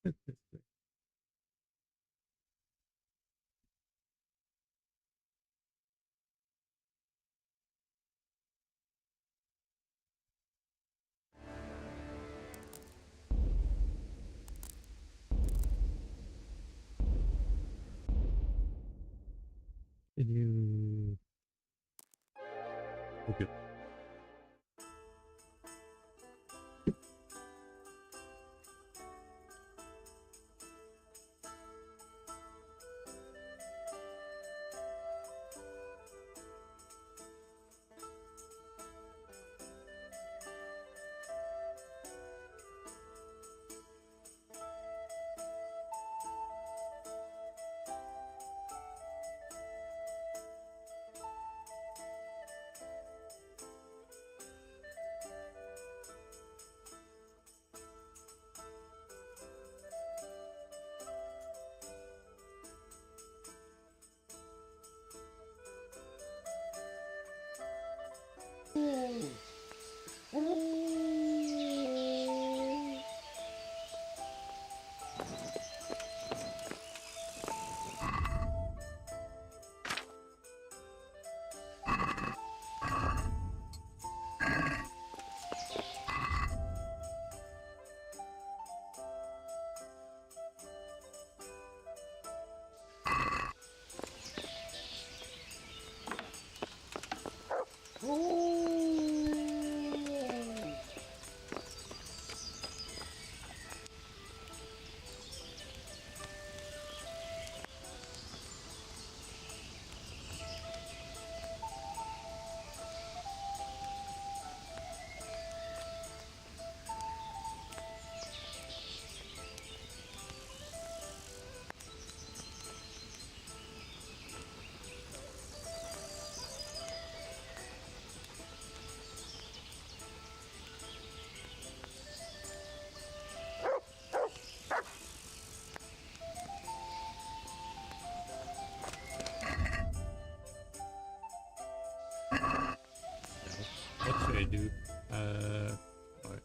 Okay. What should I do? Alright.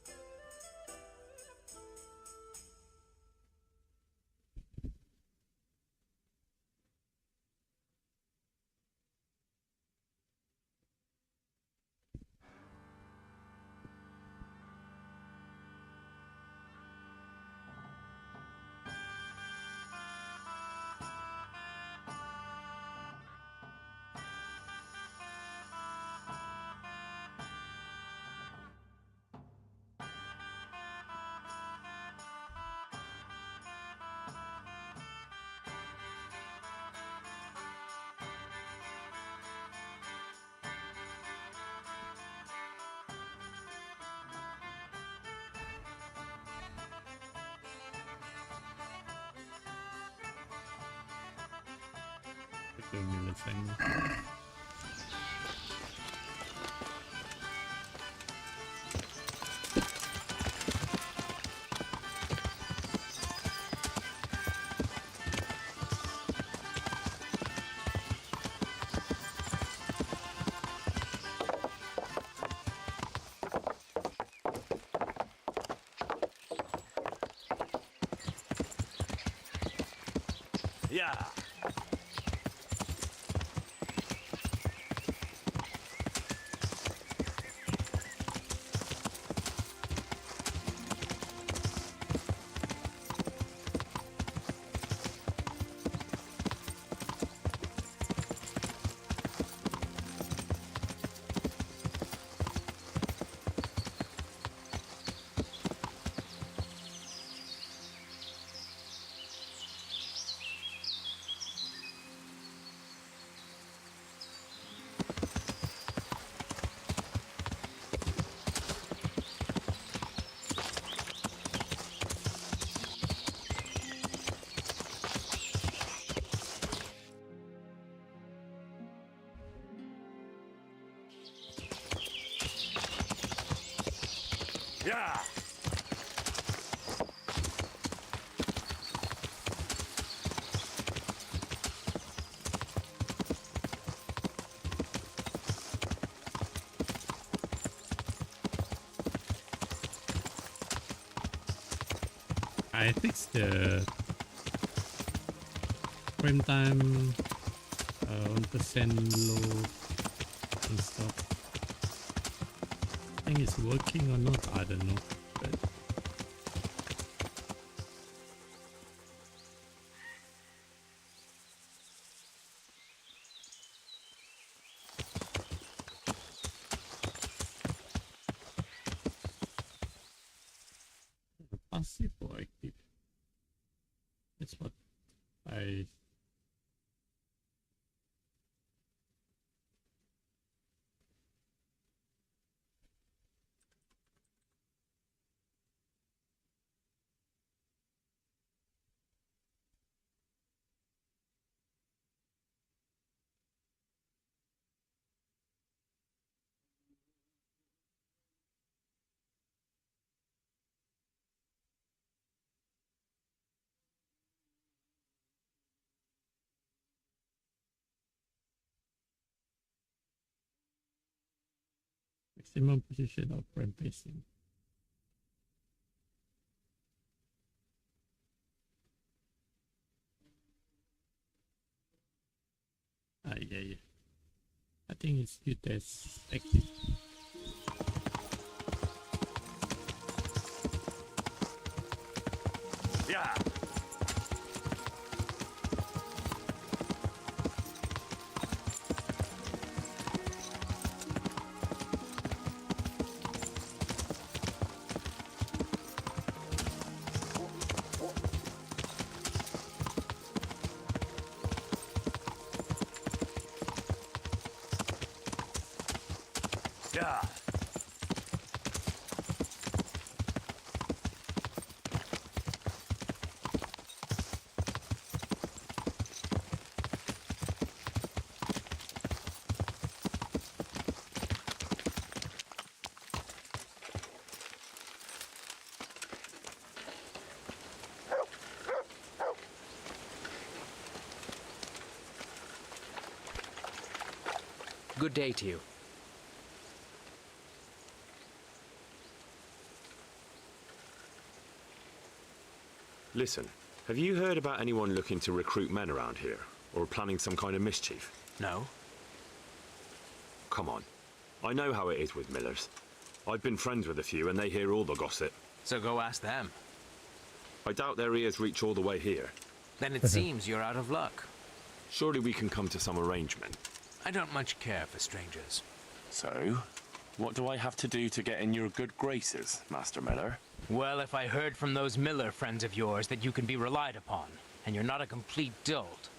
Yeah. I fixed the frame time 1% low and stuff. I think it's working or not, I don't know. But passive or active? That's what I maximum position of frame pacing. Yeah. I think it's good as active. Yeah. Yeah. Good day to you. Listen, have you heard about anyone looking to recruit men around here? Or planning some kind of mischief? No? Come on. I know how it is with Millers. I've been friends with a few and they hear all the gossip. So go ask them. I doubt their ears reach all the way here. Then it seems you're out of luck. Surely we can come to some arrangement. I don't much care for strangers. So, what do I have to do to get in your good graces, Master Miller? Well, if I heard from those Miller friends of yours that you can be relied upon, and you're not a complete dolt.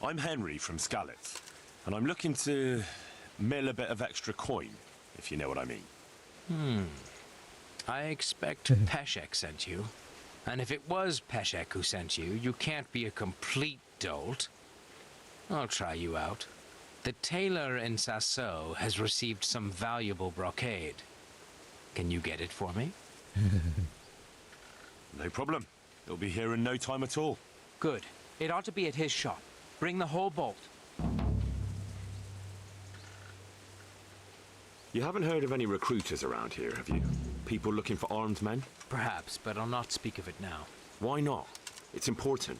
I'm Henry from Skalitz, and I'm looking to mill a bit of extra coin, if you know what I mean. I expect Peshek sent you. And if it was Peshek who sent you, you can't be a complete dolt. I'll try you out. The tailor in Sasso has received some valuable brocade. Can you get it for me? No problem. It'll be here in no time at all. Good. It ought to be at his shop. Bring the whole bolt. You haven't heard of any recruiters around here, have you? People looking for armed men? Perhaps, but I'll not speak of it now. Why not? It's important.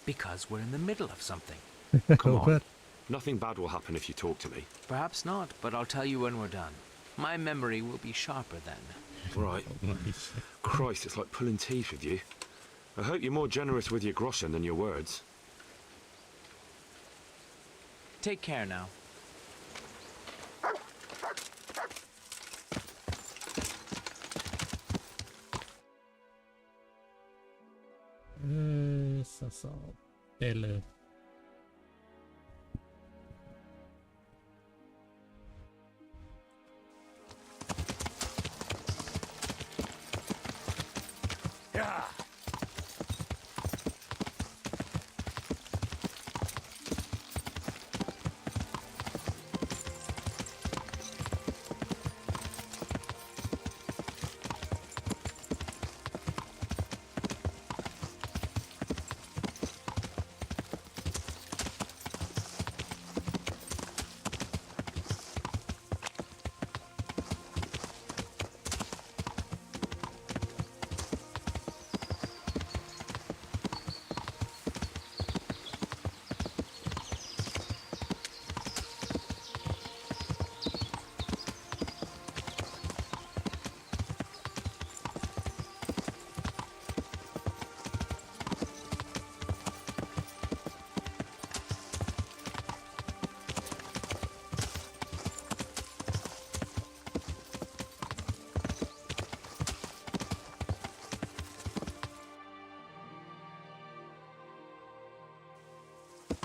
Because we're in the middle of something. Come on. Nothing bad will happen if you talk to me. Perhaps not, but I'll tell you when we're done. My memory will be sharper then. Right. Nice. Christ, it's like pulling teeth with you. I hope you're more generous with your groschen than your words. Take care now. So tailor. Yeah.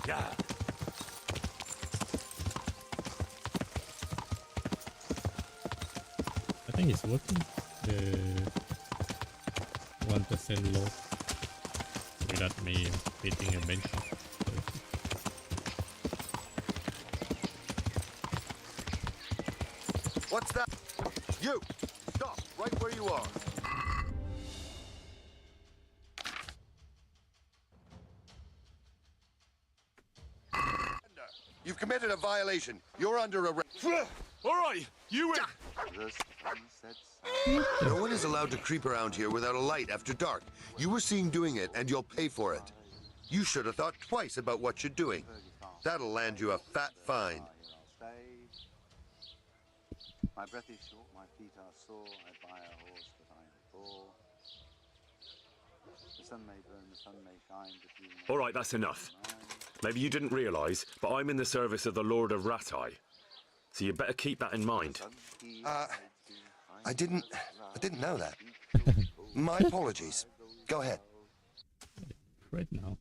Yeah. I think it's working. The 1% load without me hitting a bench. What's that? You! Stop right where you are. You've committed a violation. You're under arrest. All right, you win. No one is allowed to creep around here without a light after dark. You were seen doing it, and you'll pay for it. You should have thought twice about what you're doing. That'll land you a fat fine. My breath is short, my feet are sore. I buy a horse, but I am poor. The sun may burn, the sun may shine, but you All right, that's enough. Maybe you didn't realise, but I'm in the service of the Lord of Ratai. So you better keep that in mind. I didn't know that. My apologies. Go ahead. Right now.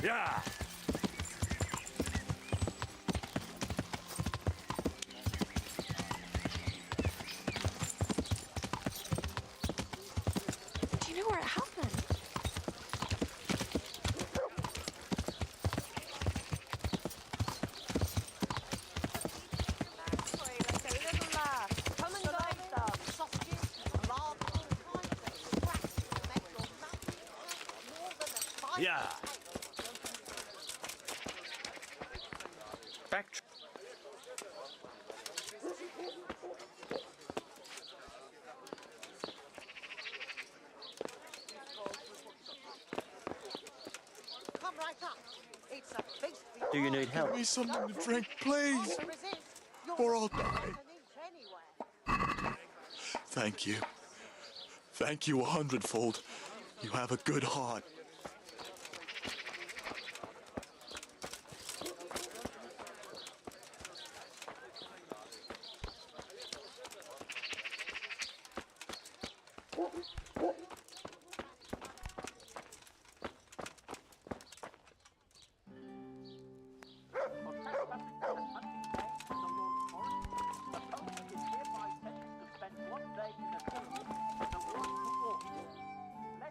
Yeah. Do you know where it happened? Yeah. Back. Come right up. It's a feast. Do you need help? Give me something to drink, please, or I'll die. Thank you. Thank you 100-fold. You have a good heart.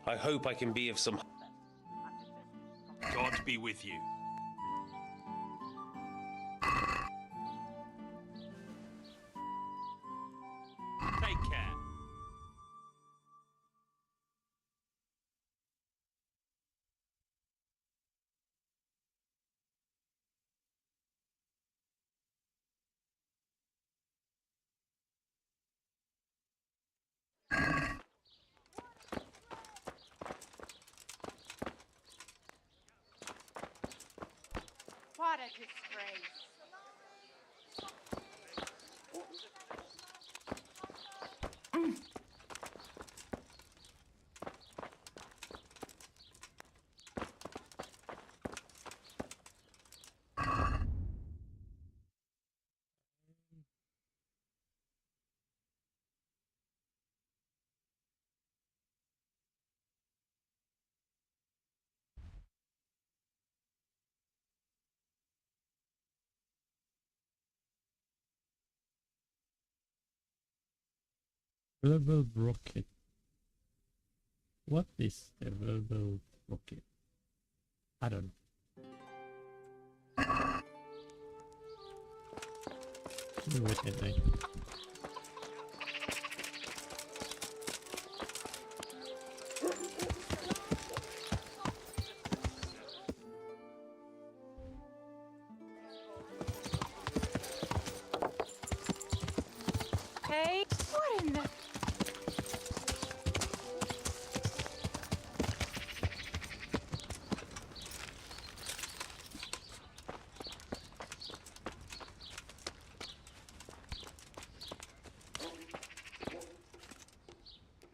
I hope I can be of some... God be with you. Take care. What a disgrace. Verbal rocket. What is a verbal rocket? I don't know. Wait a minute. Hey, what in the...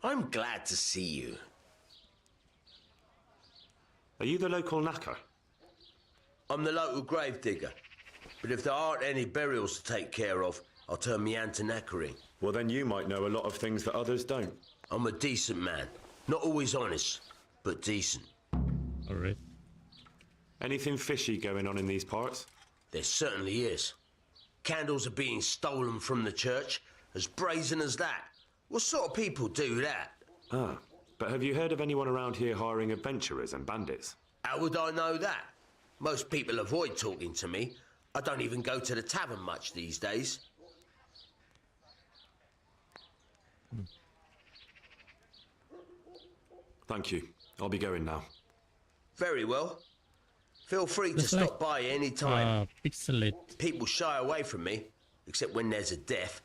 I'm glad to see you. Are you the local knacker? I'm the local gravedigger. But if there aren't any burials to take care of, I'll turn me hand to knackery. Well, then you might know a lot of things that others don't. I'm a decent man. Not always honest, but decent. Alright. Anything fishy going on in these parts? There certainly is. Candles are being stolen from the church, as brazen as that. What sort of people do that? Ah, but have you heard of anyone around here hiring adventurers and bandits? How would I know that? Most people avoid talking to me. I don't even go to the tavern much these days. Thank you. I'll be going now. Very well. Feel free to It's stop like, by any time. Pixelate. People shy away from me, except when there's a death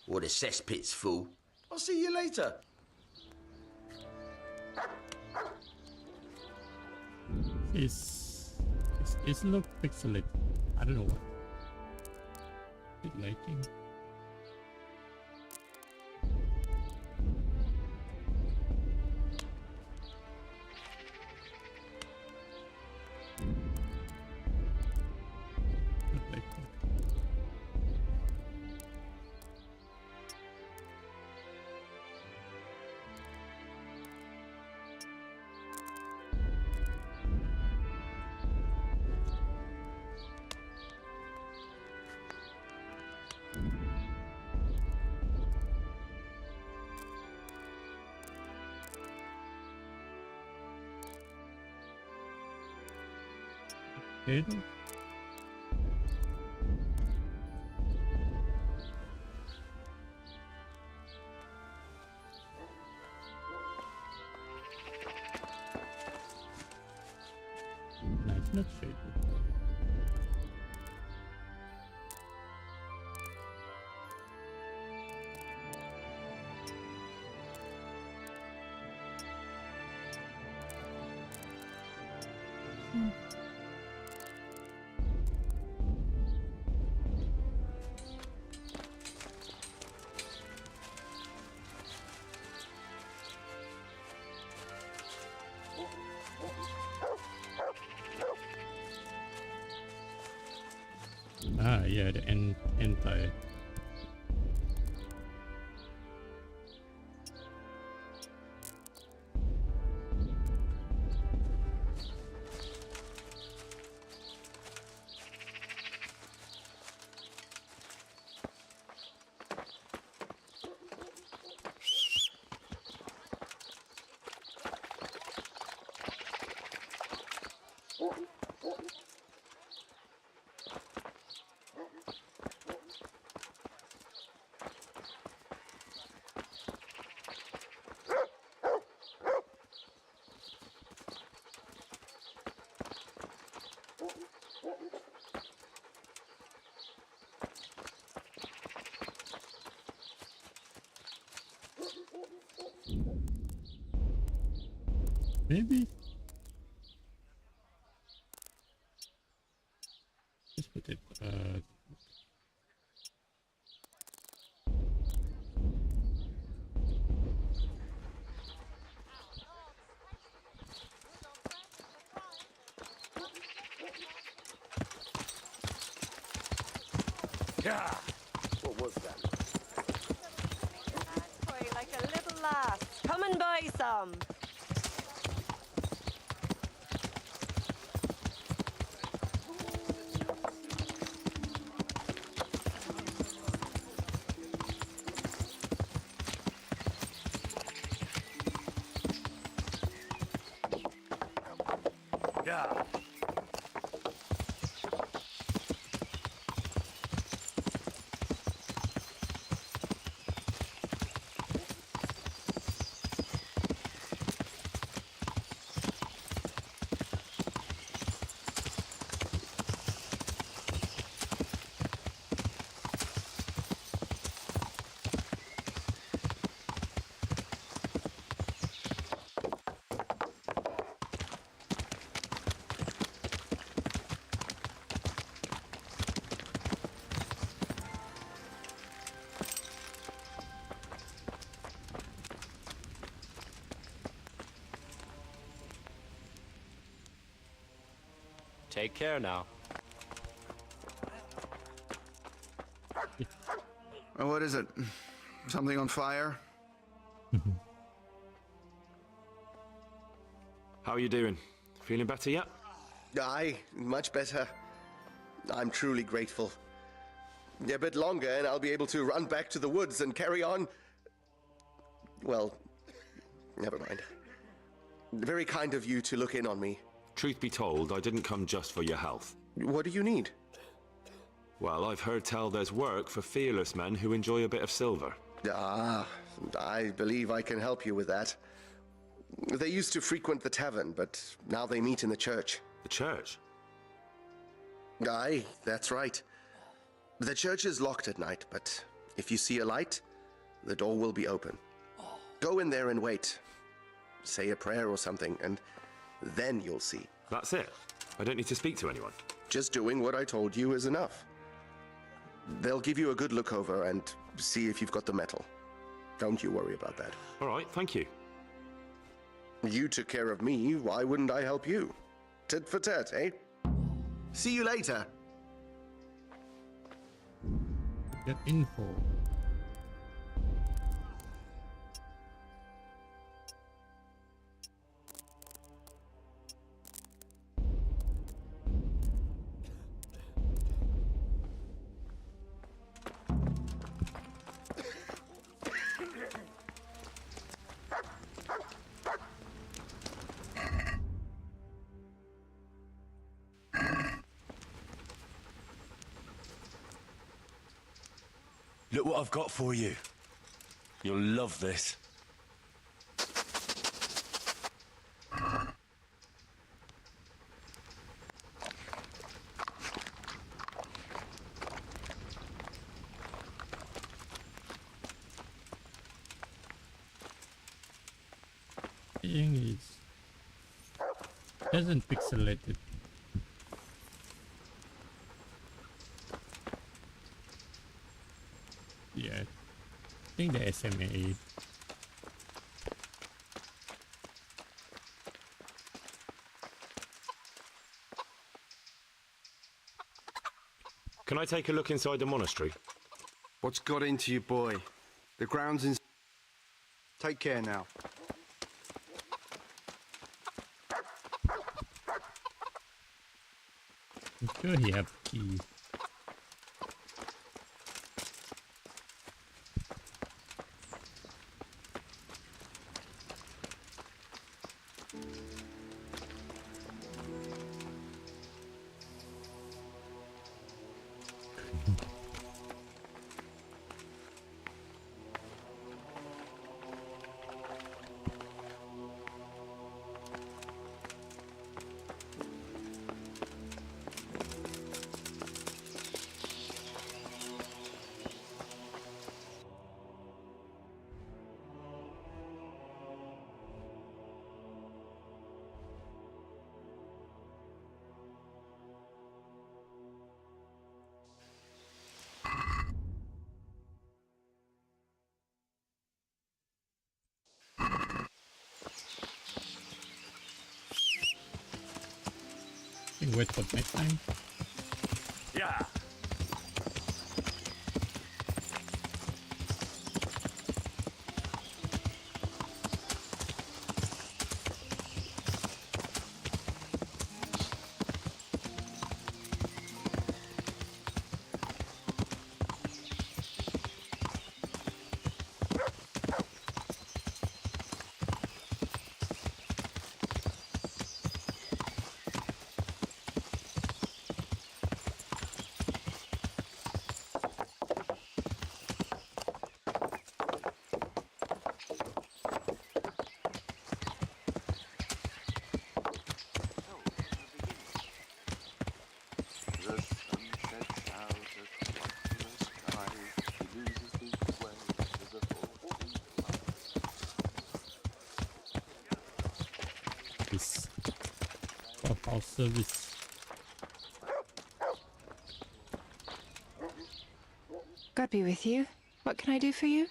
or the cesspit's full. I'll see you later. It's look pixelate. I don't know what. Bit lighting. Not like that. Okay. Nice, not shaded. Ah, yeah, the Empire. Maybe. Just put it. Yeah. What was that? Like a little lass. Come and buy some. Yeah. Take care now. What is it? Something on fire? How are you doing? Feeling better yet? Aye, much better. I'm truly grateful. A bit longer and I'll be able to run back to the woods and carry on. Well, never mind. Very kind of you to look in on me. Truth be told, I didn't come just for your health. What do you need? Well, I've heard tell there's work for fearless men who enjoy a bit of silver. Ah, I believe I can help you with that. They used to frequent the tavern, but now they meet in the church. The church? Aye, that's right. The church is locked at night, but if you see a light, the door will be open. Go in there and wait. Say a prayer or something, and then you'll see. That's it? I don't need to speak to anyone? Just doing what I told you is enough. They'll give you a good look over and see if you've got the metal. Don't you worry about that. All right, thank you. You took care of me, why wouldn't I help you? Tit for tat, eh? See you later. Get info. Look what I've got for you. You'll love this. Thing is, doesn't pixelate it. Yeah, I think the SMA. Can I take a look inside the monastery? What's got into you, boy? The ground's in... Take care now. I'm sure he have keys. Wait for next time. Yeah. This clubhouse service. God be with you. What can I do for you?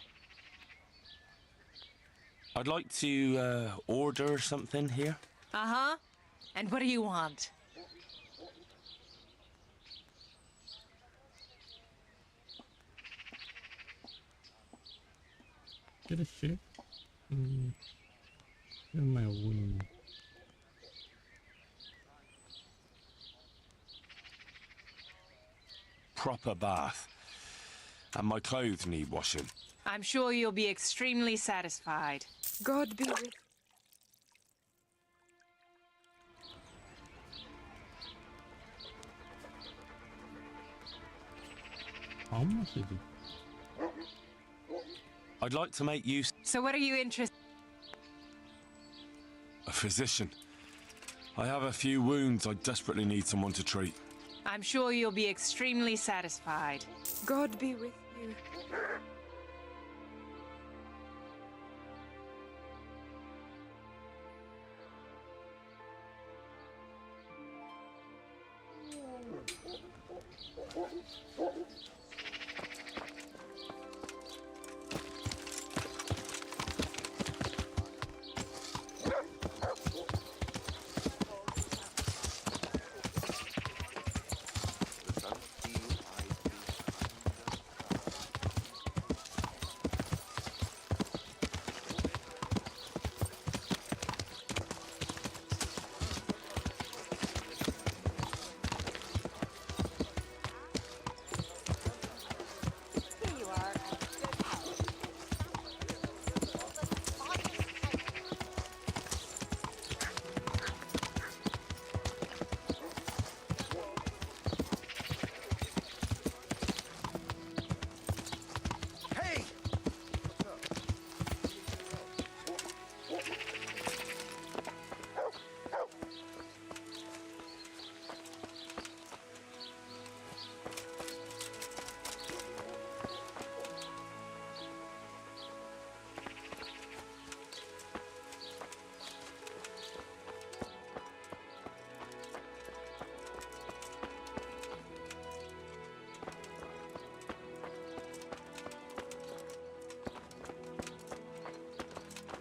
I'd like to order something here. Uh-huh. And what do you want? Get a shit. Where my wound? Proper bath. And my clothes need washing. I'm sure you'll be extremely satisfied. God be with How much is it? I'd like to make use So what are you interested? a physician. I have a few wounds I desperately need someone to treat. I'm sure you'll be extremely satisfied. God be with you.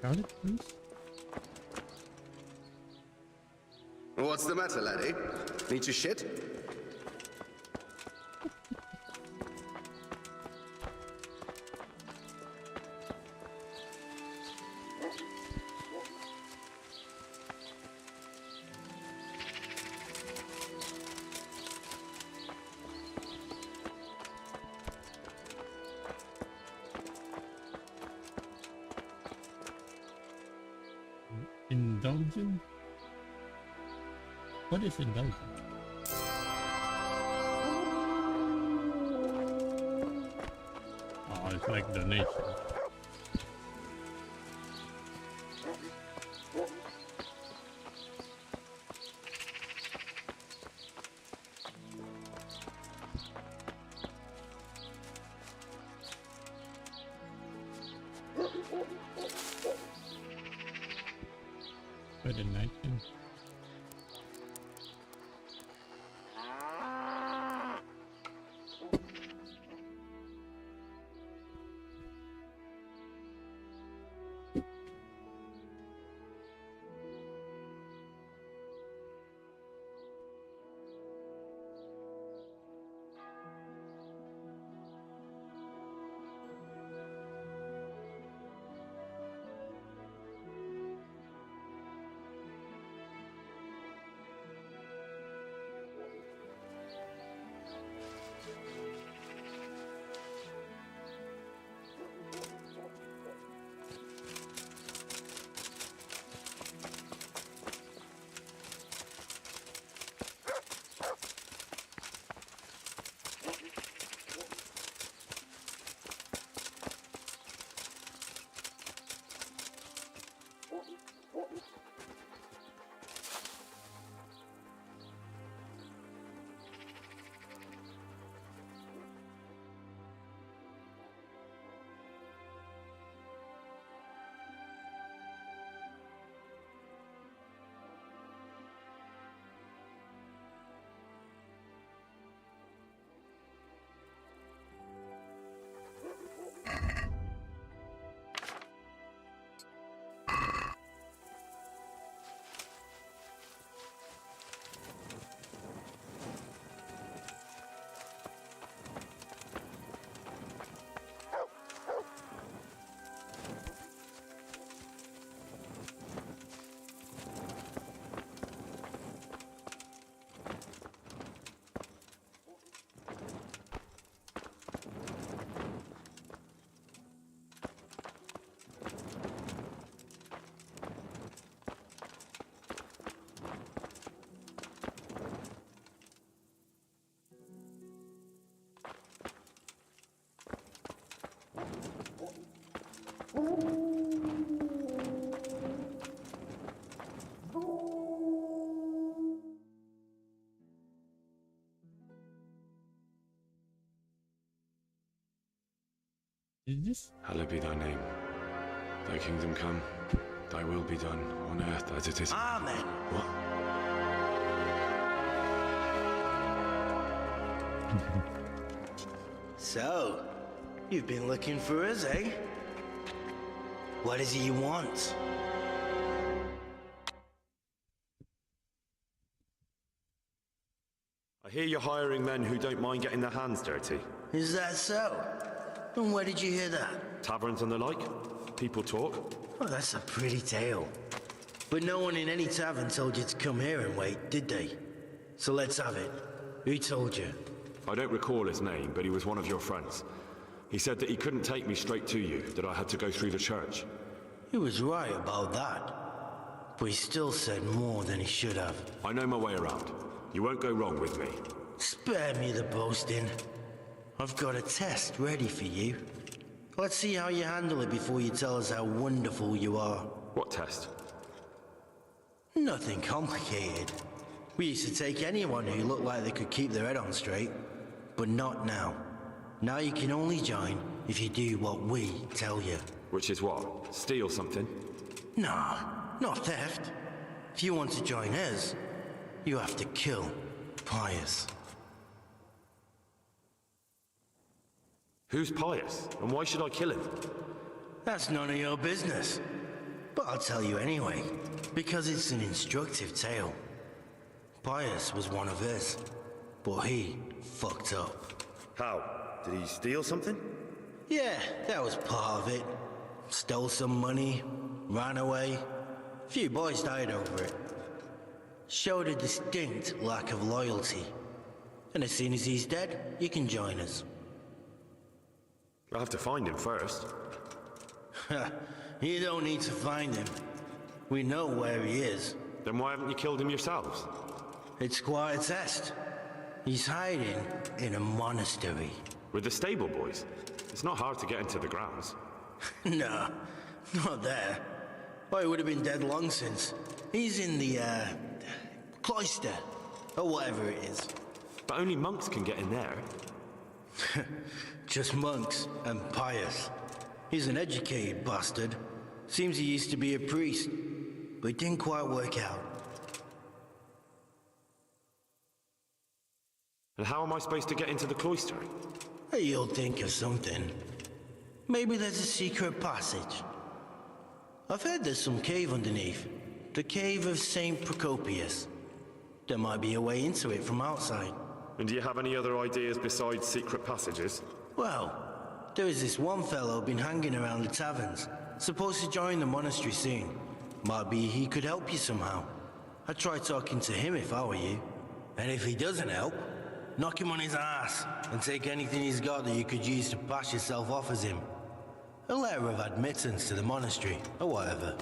Got it, please? What's the matter, laddie? Need to shit? Indulgent? What is indulgent? Oh, it's like donation. For the night thing. Is this? Hallowed be thy name. Thy kingdom come. Thy will be done on earth as it is. Amen. What? So, you've been looking for us, eh? What is it you want? I hear you're hiring men who don't mind getting their hands dirty. Is that so? And where did you hear that? Taverns and the like. People talk. Oh, that's a pretty tale. But no one in any tavern told you to come here and wait, did they? So let's have it. Who told you? I don't recall his name, but he was one of your friends. He said that he couldn't take me straight to you, that I had to go through the church. He was right about that. But he still said more than he should have. I know my way around. You won't go wrong with me. Spare me the boasting. I've got a test ready for you. Let's see how you handle it before you tell us how wonderful you are. What test? Nothing complicated. We used to take anyone who looked like they could keep their head on straight. But not now. Now you can only join if you do what we tell you. Which is what? Steal something? No, not theft. If you want to join us, you have to kill Pius. Who's Pius? And why should I kill him? That's none of your business. But I'll tell you anyway, because it's an instructive tale. Pius was one of us, but he fucked up. How? Did he steal something? Yeah, that was part of it. Stole some money, ran away. A few boys died over it. Showed a distinct lack of loyalty. And as soon as he's dead, you can join us. I'll have to find him first. You don't need to find him. We know where he is. Then why haven't you killed him yourselves? It's quite a test. He's hiding in a monastery. With the stable boys? It's not hard to get into the grounds. No, not there. Well, he would have been dead long since. He's in the, cloister, or whatever it is. But only monks can get in there. Just monks and Pius. He's an educated bastard. Seems he used to be a priest, but it didn't quite work out. And how am I supposed to get into the cloister? You'll think of something. Maybe there's a secret passage. I've heard there's some cave underneath. The cave of St. Procopius. There might be a way into it from outside. And do you have any other ideas besides secret passages? Well, there is this one fellow been hanging around the taverns. Supposed to join the monastery soon. Might be he could help you somehow. I'd try talking to him if I were you. And if he doesn't help, knock him on his ass and take anything he's got that you could use to pass yourself off as him. A letter of admittance to the monastery, or whatever.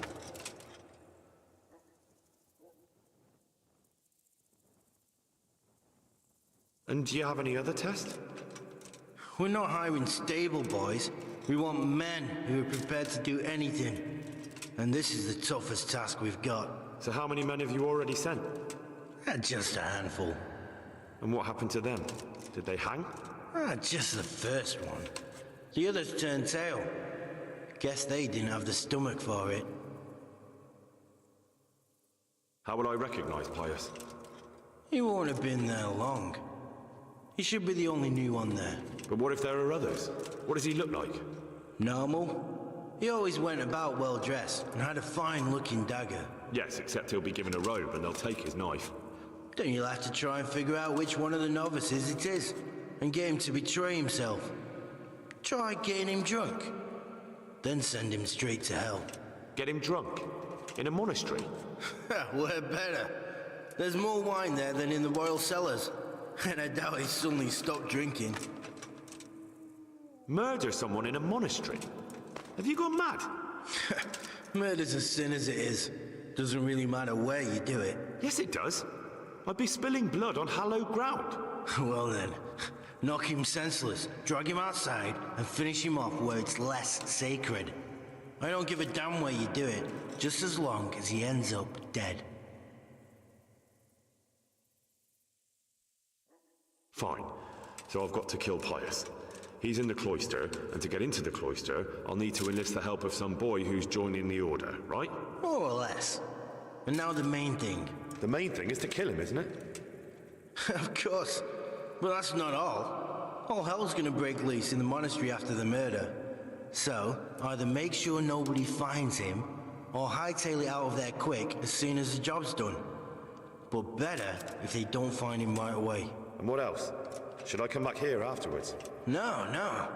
And do you have any other test? We're not hiring stable boys. We want men who are prepared to do anything. And this is the toughest task we've got. So how many men have you already sent? Just a handful. And what happened to them? Did they hang? Just the first one. The others turned tail. Guess they didn't have the stomach for it. How will I recognize Pius? He won't have been there long. He should be the only new one there. But what if there are others? What does he look like? Normal. He always went about well dressed and had a fine looking dagger. Yes, except he'll be given a robe and they'll take his knife. Then you'll have to try and figure out which one of the novices it is and get him to betray himself. Try getting him drunk. Then send him straight to hell. Get him drunk? In a monastery? Where better? There's more wine there than in the royal cellars. And I doubt he suddenly stopped drinking. Murder someone in a monastery? Have you gone mad? Murder's a sin as it is. Doesn't really matter where you do it. Yes, it does. I'd be spilling blood on hallowed ground. Well then, knock him senseless, drag him outside, and finish him off where it's less sacred. I don't give a damn where you do it, just as long as he ends up dead. Fine. So I've got to kill Pius. He's in the cloister, and to get into the cloister, I'll need to enlist the help of some boy who's joining the Order, right? More or less. And now the main thing. The main thing is to kill him, isn't it? Of course. But that's not all. All hell's gonna break loose in the monastery after the murder. So, either make sure nobody finds him, or hightail it out of there quick as soon as the job's done. But better if they don't find him right away. And what else? Should I come back here afterwards? No.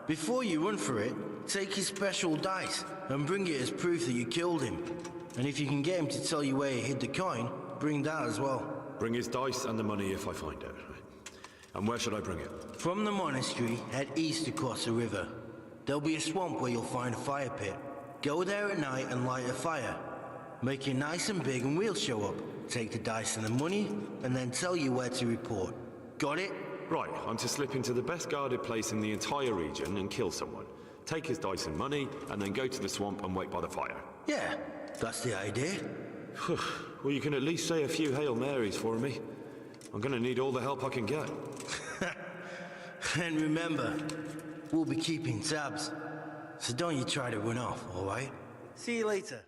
Before you run for it, take his special dice and bring it as proof that you killed him. And if you can get him to tell you where he hid the coin, bring that as well. Bring his dice and the money if I find it. And where should I bring it? From the monastery, head east across the river. There'll be a swamp where you'll find a fire pit. Go there at night and light a fire. Make it nice and big and we'll show up. Take the dice and the money, and then tell you where to report. Got it? Right, I'm to slip into the best guarded place in the entire region and kill someone. Take his dice and money, and then go to the swamp and wait by the fire. Yeah, that's the idea. Well, you can at least say a few Hail Marys for me. I'm gonna need all the help I can get. And remember, we'll be keeping tabs. So don't you try to run off, all right? See you later.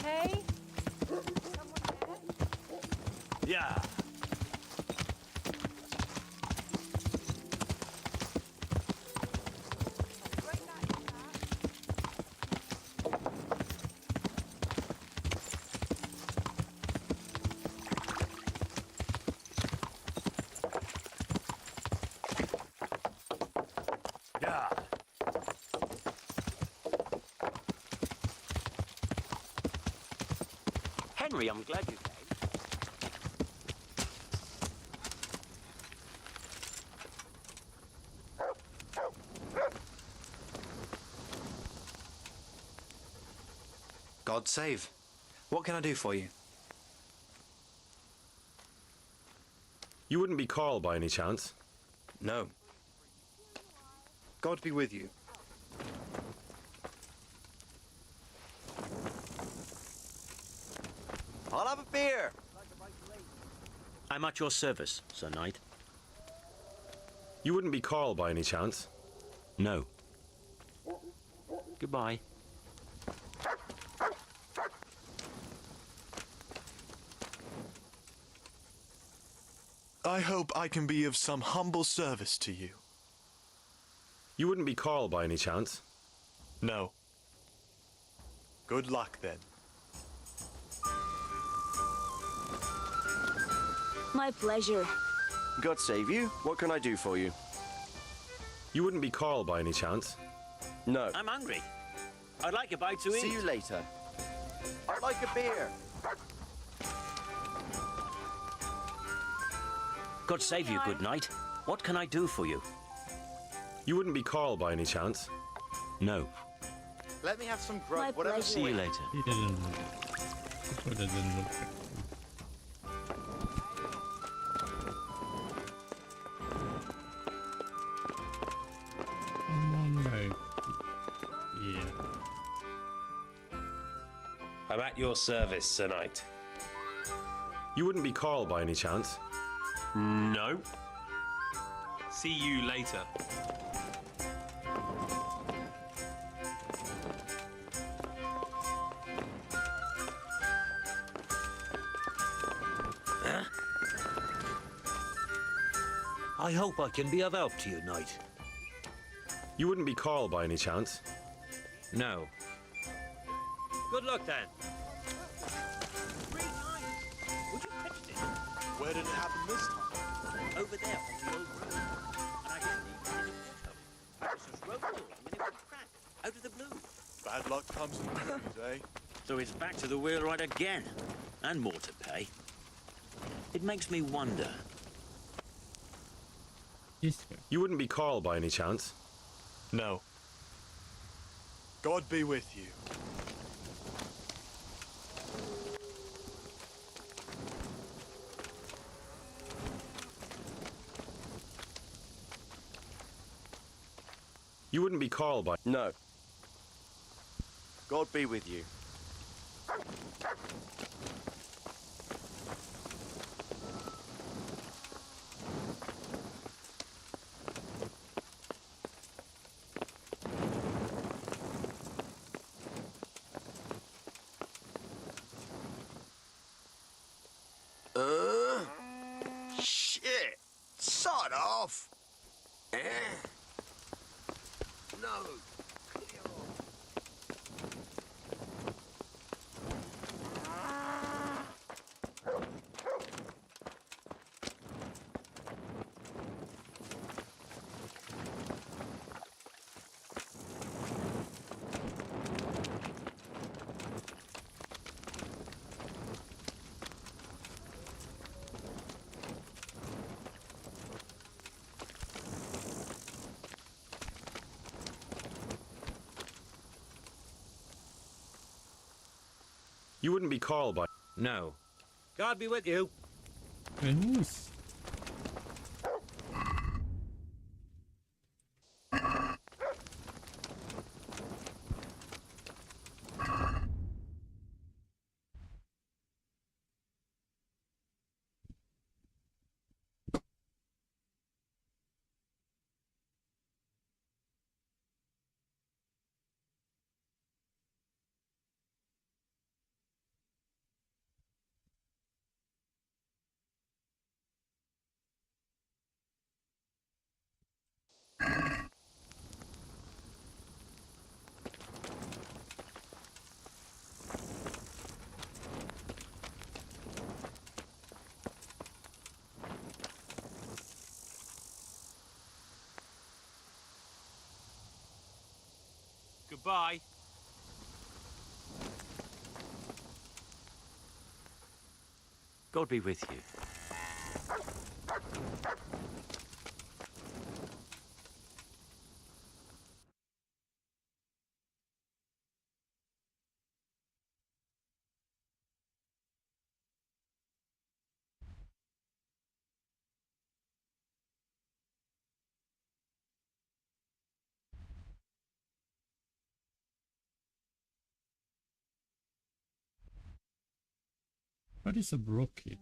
Hey? Yeah. Yeah. Henry, I'm glad you came. God save. What can I do for you? You wouldn't be Carl by any chance? No. God be with you. I'll have a beer. I'm at your service, Sir Knight. You wouldn't be Carl by any chance? No. Goodbye. I hope I can be of some humble service to you. You wouldn't be Carl by any chance? No. Good luck, then. My pleasure. God save you. What can I do for you? You wouldn't be Carl by any chance? No. I'm hungry. I'd like a bite to eat. See you later. I'd like a beer. God save you, good knight. What can I do for you? You wouldn't be Carl by any chance? No. Let me have some grub. Whatever. Whatever. See you later. He didn't look. This one doesn't look like. Come on, mate. Yeah. I'm at your service, Sir Knight. You wouldn't be Carl by any chance? No. See you later. I hope I can be of help to you, knight. You wouldn't be Carl by any chance? No. Good luck, then. Where did it happen this time? Over there on the old road. And I didn't even hit a auto. I was just rode along and it would crack. Out of the blue. Bad luck comes in twos, eh? So it's back to the wheelwright again. And more to pay. It makes me wonder. You wouldn't be Carl by any chance? No. God be with you. You wouldn't be Carl by... No. God be with you. Shit! Sod off! Eh? No. You wouldn't be Carl by... No. God be with you. Nice. Goodbye. God be with you. What is a brocket?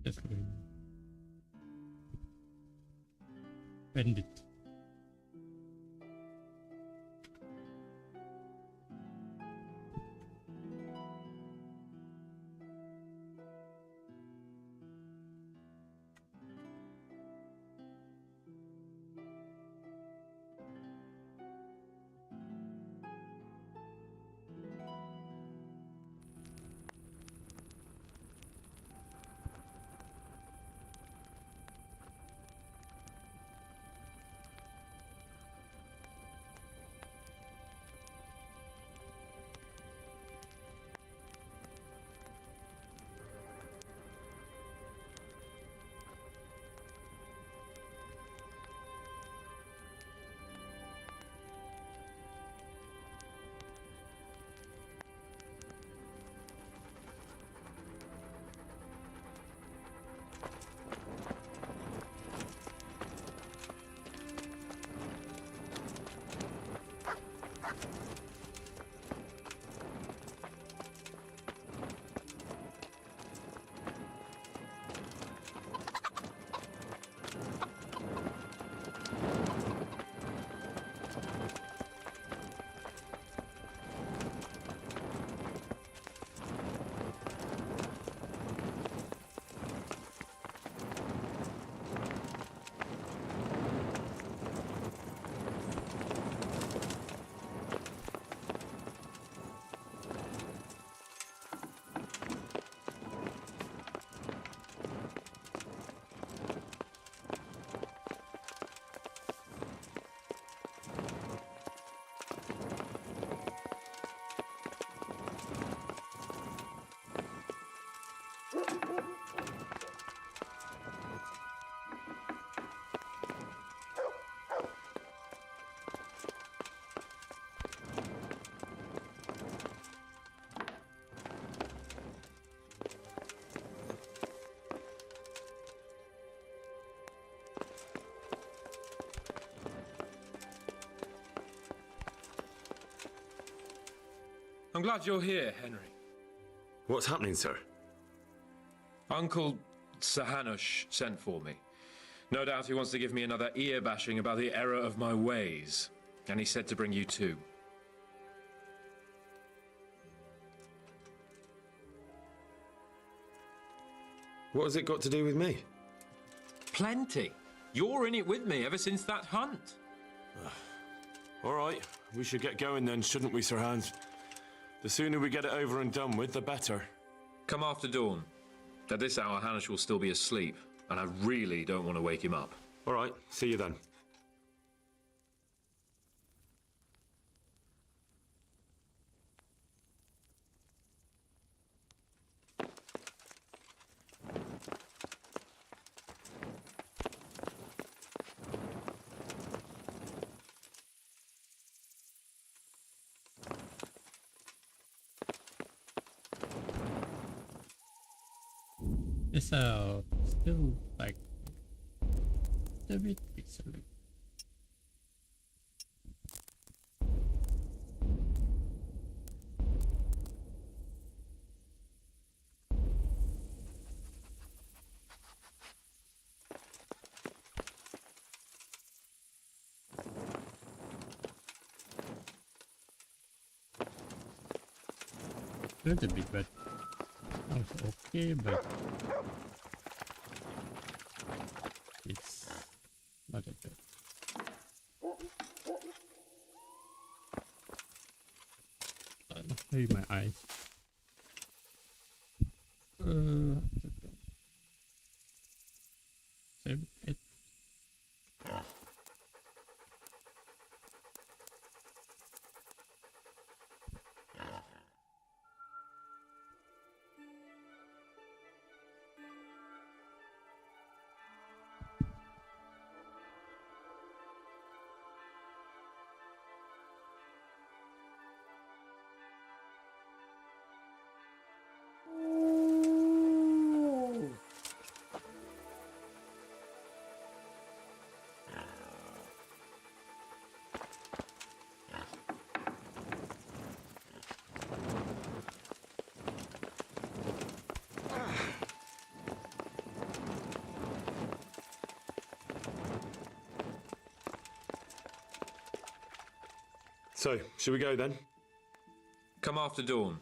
Just bend it. I'm glad you're here, Henry. What's happening, sir? Uncle Sahanush sent for me. No doubt he wants to give me another ear bashing about the error of my ways. And he said to bring you too. What has it got to do with me? Plenty. You're in it with me ever since that hunt. All right, we should get going then, shouldn't we, Sir Hans? The sooner we get it over and done with, the better. Come after dawn. At this hour, Hanush will still be asleep, and I really don't want to wake him up. All right, see you then. It's still like a bit pixelated. A little bit, but okay, but it's not that bad. Maybe my eyes. Save it. So, should we go then? Come after dawn.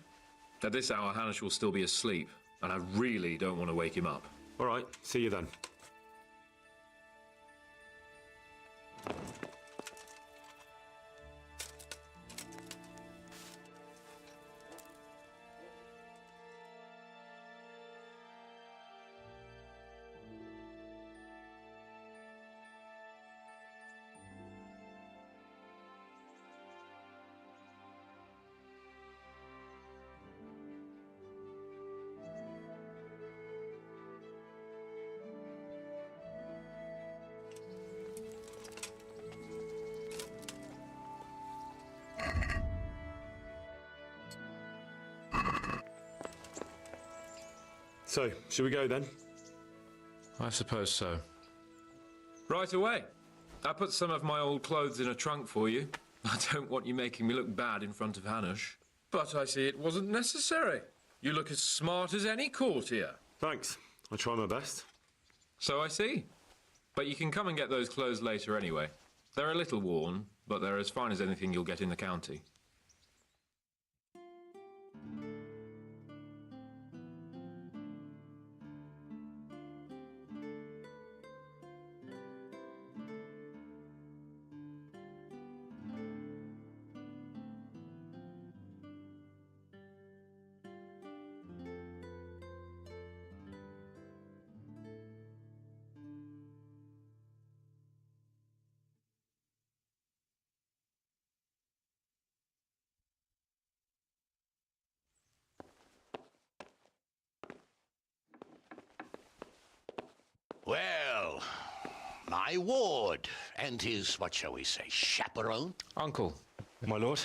At this hour, Hanush will still be asleep, and I really don't want to wake him up. All right, see you then. So, should we go then? I suppose so. Right away. I put some of my old clothes in a trunk for you. I don't want you making me look bad in front of Hanush. But I see it wasn't necessary. You look as smart as any courtier. Thanks. I'll try my best. So I see. But you can come and get those clothes later anyway. They're a little worn, but they're as fine as anything you'll get in the county. Well, my ward and his, what shall we say, chaperone? Uncle. My lord?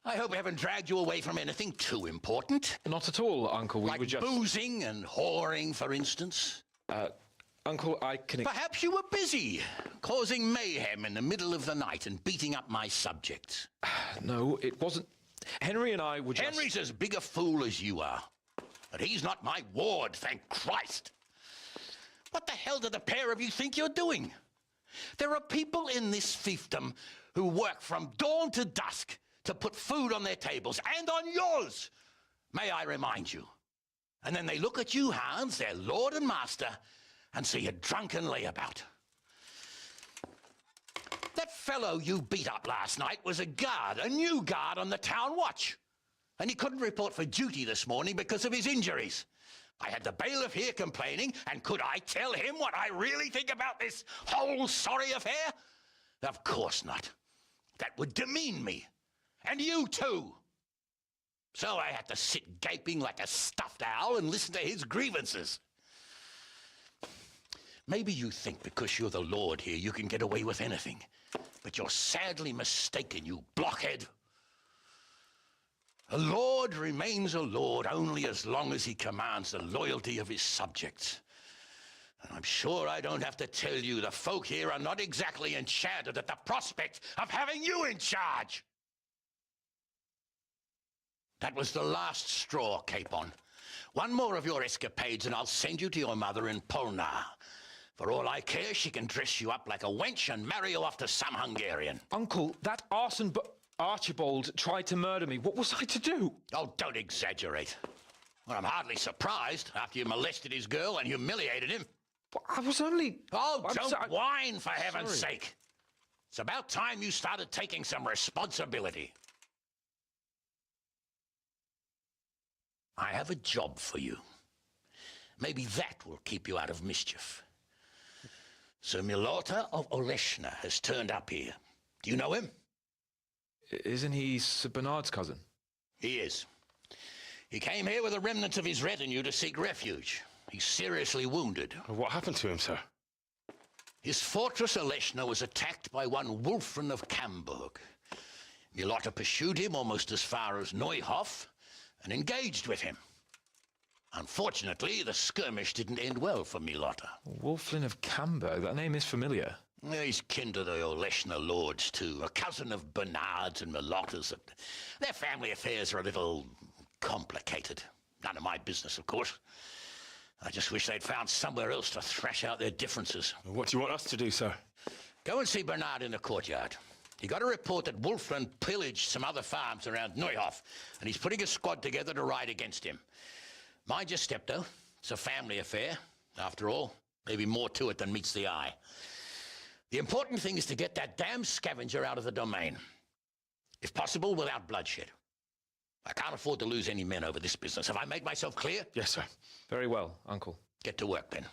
I hope I haven't dragged you away from anything too important. Not at all, Uncle. We like were just... boozing and whoring, for instance. Uncle, I can... Perhaps you were busy, causing mayhem in the middle of the night and beating up my subjects. No, it wasn't... Henry and I were just... Henry's as big a fool as you are. But he's not my ward, thank Christ. What the hell do the pair of you think you're doing? There are people in this fiefdom who work from dawn to dusk to put food on their tables and on yours, may I remind you. And then they look at you, Hans, their lord and master, and see a drunken layabout. That fellow you beat up last night was a guard, a new guard on the town watch. And he couldn't report for duty this morning because of his injuries. I had the bailiff here complaining, and could I tell him what I really think about this whole sorry affair? Of course not. That would demean me. And you too. So I had to sit gaping like a stuffed owl and listen to his grievances. Maybe you think because you're the lord here you can get away with anything. But you're sadly mistaken, you blockhead. A lord remains a lord only as long as he commands the loyalty of his subjects. And I'm sure I don't have to tell you the folk here are not exactly enchanted at the prospect of having you in charge. That was the last straw, Capon. One more of your escapades and I'll send you to your mother in Polna. For all I care, she can dress you up like a wench and marry you off to some Hungarian. Uncle, that arson Archibald tried to murder me. What was I to do? Oh, don't exaggerate. Well, I'm hardly surprised after you molested his girl and humiliated him. But I was only... Oh, don't whine, for heaven's sake. It's about time you started taking some responsibility. I have a job for you. Maybe that will keep you out of mischief. Sir Milota of Oleshna has turned up here. Do you know him? Isn't he Sir Bernard's cousin? He is. He came here with the remnants of his retinue to seek refuge. He's seriously wounded. What happened to him, sir? His fortress Oleshna was attacked by one Wulfrin of Camburg. Milota pursued him almost as far as Neuhof and engaged with him. Unfortunately, the skirmish didn't end well for Milota. Wulfrin of Camburg? That name is familiar. He's kin to the Oleshna lords, too. A cousin of Bernard's and Milota's. Their family affairs are a little complicated. None of my business, of course. I just wish they'd found somewhere else to thrash out their differences. What do you want us to do, sir? Go and see Bernard in the courtyard. He got a report that Wolfland pillaged some other farms around Neuhof, and he's putting a squad together to ride against him. Mind your step, though. It's a family affair. After all, maybe more to it than meets the eye. The important thing is to get that damn scavenger out of the domain. If possible, without bloodshed. I can't afford to lose any men over this business. Have I made myself clear? Yes, sir. Very well, Uncle. Get to work, then.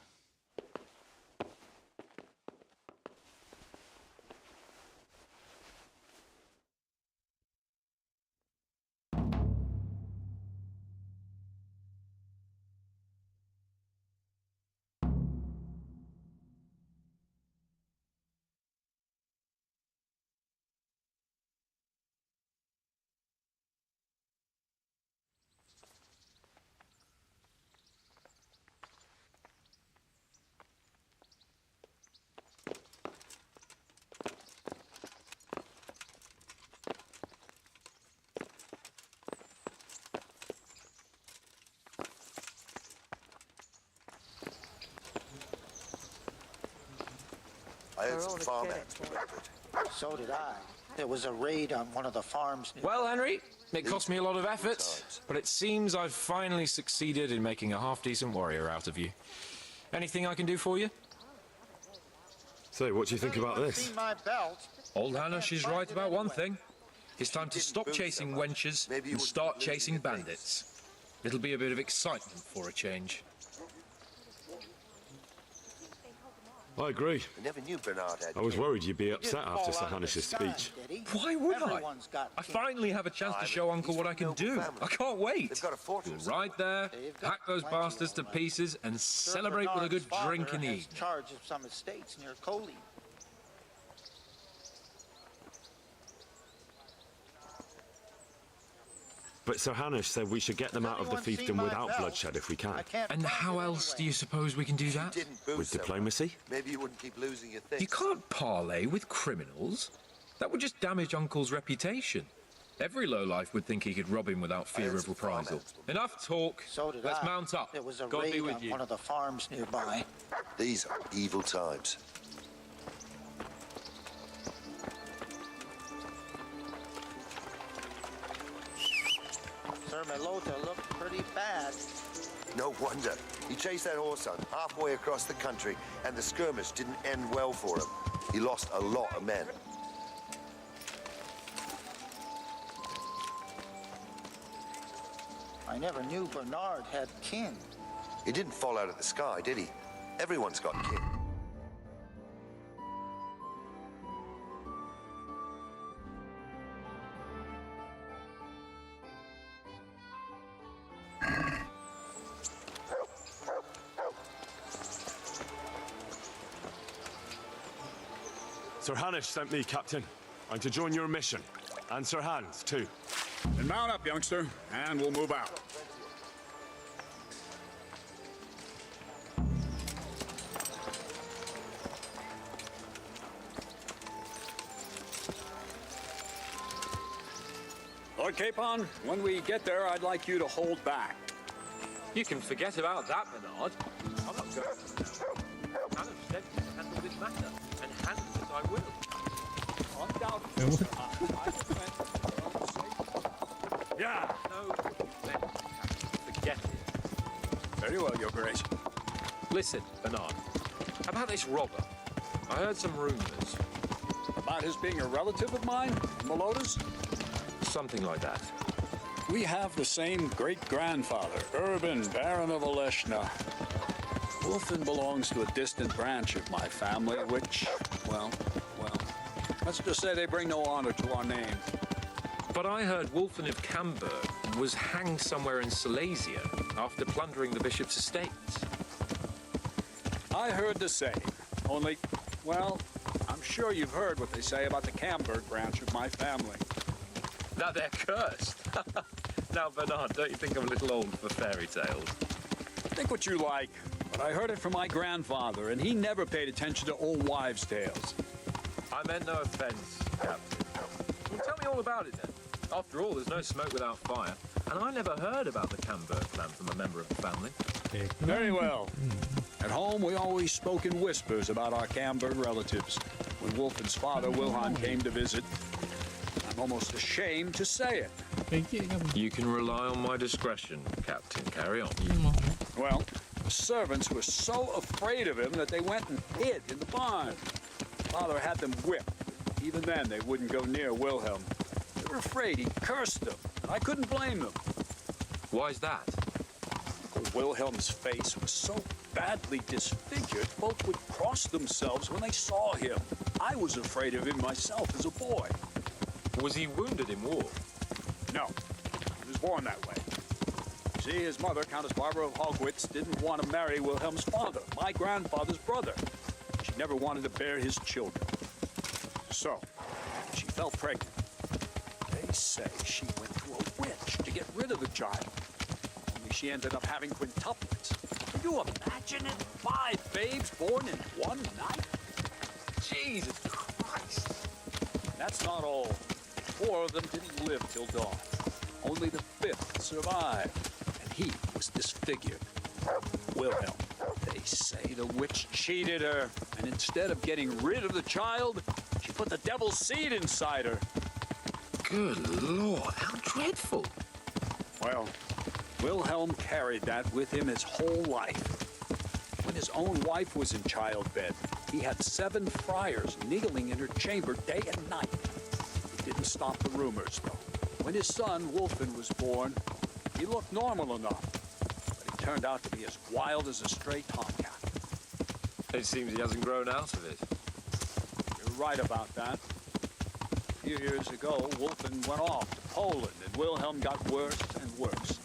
I had some farmhands delivered. So did I. There was a raid on one of the farms. Well, Henry, it cost me a lot of effort, but it seems I've finally succeeded in making a half-decent warrior out of you. Anything I can do for you? So, what do you think about this? My belt. Old Hanush is right about one thing. It's time to stop chasing wenches and start chasing bandits. It'll be a bit of excitement for a change. I agree. I never knew Bernard had. I was worried you'd be upset after Sir Hanish's speech. Why would I? I finally have a chance to show Uncle what I can do. I can't wait. We'll ride there, hack those bastards to pieces, and celebrate with a good drink in the evening. Charge of some estates near Coley. But Sir Hanish said we should get them out of the fiefdom without bloodshed if we can. And how else do you suppose we can do that? With diplomacy? Maybe you wouldn't keep losing your things. You can't parley with criminals. That would just damage Uncle's reputation. Every lowlife would think he could rob him without fear of reprisal. Enough talk. So did Let's I. mount up. There was a God be raid with on you. one of the farms nearby. These are evil times. Sir Melota looked pretty bad. No wonder. He chased that horse hunt halfway across the country, and the skirmish didn't end well for him. He lost a lot of men. I never knew Bernard had kin. He didn't fall out of the sky, did he? Everyone's got kin. Sir Hanish sent me, Captain. I'm to join your mission. And Sir Hans, too. Then mount up, youngster, and we'll move out. Lord Capon, when we get there, I'd like you to hold back. You can forget about that, Bernard. I'm not going to now. Hannah said to handle this matter, and handle it I will. Yeah. No, forget it. Very well, Your Grace. Listen, Bernard, about this robber. I heard some rumors. About his being a relative of mine, Melota's? Something like that. We have the same great-grandfather, Urban, Baron of Oleshna. Wolfen belongs to a distant branch of my family, which, well, let's just say they bring no honor to our name. But I heard Wolfen of Camberg was hanged somewhere in Silesia after plundering the bishop's estates. I heard the same, only, well, I'm sure you've heard what they say about the Camberg branch of my family. That they're cursed. Now, Bernard, don't you think I'm a little old for fairy tales? Think what you like, but I heard it from my grandfather, and he never paid attention to old wives' tales. I meant no offense, Captain. Well, tell me all about it, then. After all, there's no smoke without fire, and I never heard about the Camberg plan from a member of the family. Very well. At home, we always spoke in whispers about our Camberg relatives. when Wolfen's father, Wilhelm, came to visit. I'm almost ashamed to say it. You can rely on my discretion, Captain. Carry on. Well, the servants were so afraid of him that they went and hid in the barn. Father had them whipped. Even then, they wouldn't go near Wilhelm. They were afraid he'd cursed them, and I couldn't blame them. Why's that? Uncle Wilhelm's face was so badly disfigured, folk would cross themselves when they saw him. I was afraid of him myself as a boy. Was he wounded in war? No, he was born that way. See, his mother, Countess Barbara of Hogwitz, didn't want to marry Wilhelm's father, my grandfather's brother. She never wanted to bear his children. So, she fell pregnant. They say she went to a witch to get rid of the child. Only she ended up having quintuplets. Can you imagine it? 5 babes born in one night? Jesus Christ! That's not all. 4 of them didn't live till dawn. Only the 5th survived, and he was disfigured. Wilhelm. They say the witch cheated her, and instead of getting rid of the child, she put the devil's seed inside her. Good Lord, how dreadful. Well, Wilhelm carried that with him his whole life. When his own wife was in childbed, he had 7 friars kneeling in her chamber day and night. It didn't stop the rumors, though. When his son, Wolfen, was born, he looked normal enough, but he turned out to be as wild as a stray tomcat. It seems he hasn't grown out of it. You're right about that. A few years ago, Wolfen went off to Poland, and Wilhelm got worse and worse.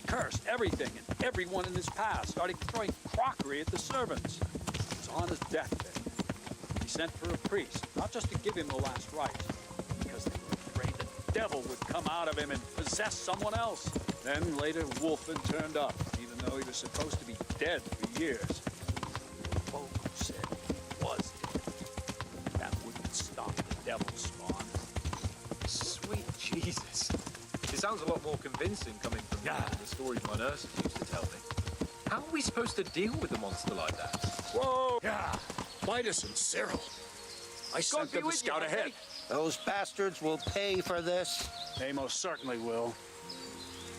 He cursed everything and everyone in his path, started throwing crockery at the servants. He was on his deathbed. He sent for a priest, not just to give him the last rites, because they were afraid the devil would come out of him and possess someone else. Then later, Wolfen turned up, even though he was supposed to be dead for years. Folk said he was dead. That wouldn't stop the devil's spawn. Sweet Jesus. It sounds a lot more convincing coming from you than the stories my nurses used to tell me. How are we supposed to deal with a monster like that? Whoa! Yeah, Midas and Cyril. I sent them to scout ahead. Those bastards will pay for this. They most certainly will.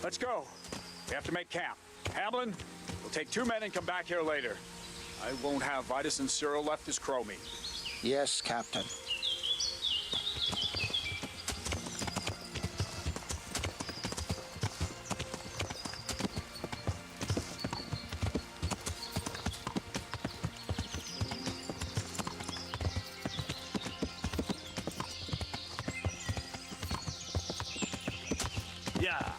Let's go. We have to make camp. Hamlin, we'll take 2 men and come back here later. I won't have Vitus and Cyril left as crow meat. Yes, Captain. Yeah.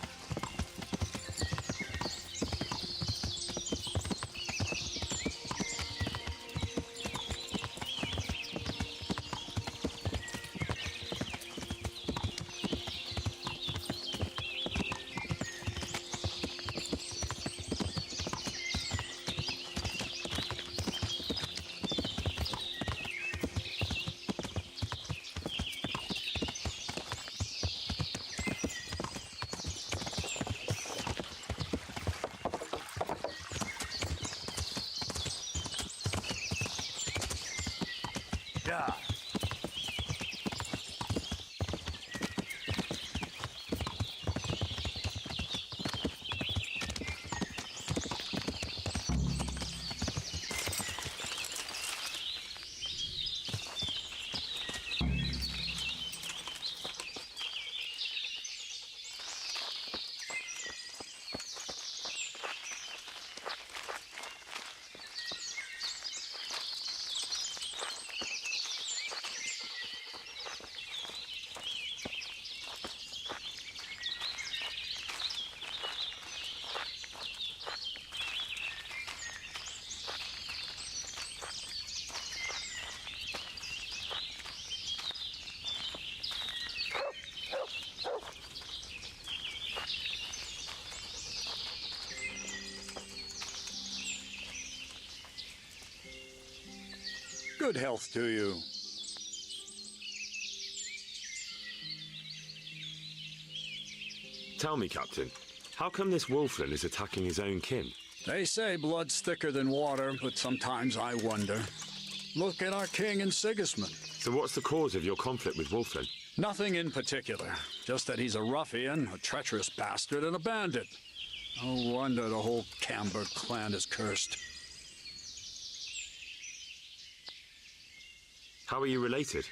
Yeah. Good health to you. Tell me, Captain, how come this Wolfen is attacking his own kin? They say blood's thicker than water, but sometimes I wonder. Look at our king and Sigismund. So what's the cause of your conflict with Wolfen? Nothing in particular. Just that he's a ruffian, a treacherous bastard, and a bandit. No wonder the whole Camber clan is cursed. How are you related?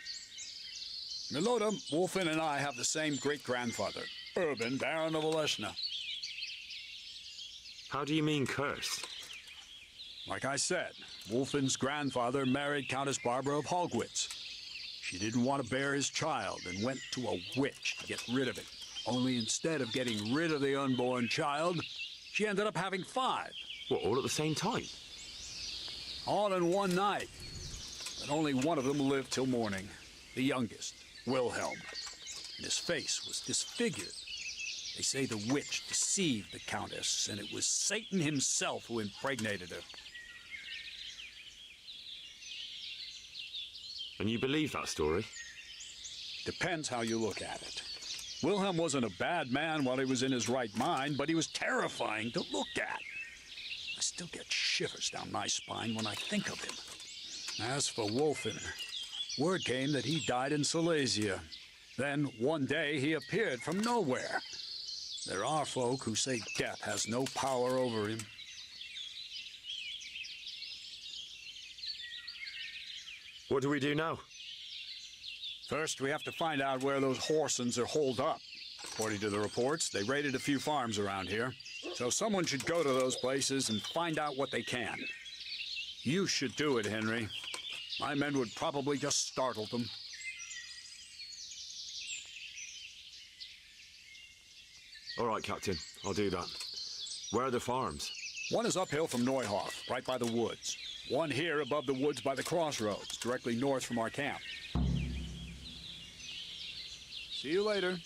Milota, Wolfen and I have the same great-grandfather, Urban, Baron of Oleshna. How do you mean cursed? Like I said, Wolfen's grandfather married Countess Barbara of Hogwitz. She didn't want to bear his child and went to a witch to get rid of it. Only instead of getting rid of the unborn child, she ended up having 5. What, all at the same time? All in one night. But only one of them lived till morning. The youngest, Wilhelm. And his face was disfigured. They say the witch deceived the Countess, and it was Satan himself who impregnated her. And you believe that story? Depends how you look at it. Wilhelm wasn't a bad man while he was in his right mind, but he was terrifying to look at. I still get shivers down my spine when I think of him. As for Wolfen, word came that he died in Silesia. Then, one day, he appeared from nowhere. There are folk who say death has no power over him. What do we do now? First, we have to find out where those Horsens are holed up. According to the reports, they raided a few farms around here. So someone should go to those places and find out what they can. You should do it, Henry. My men would probably just startle them. All right, Captain. I'll do that. Where are the farms? One is uphill from Neuhof, right by the woods. One here above the woods by the crossroads, directly north from our camp. See you later.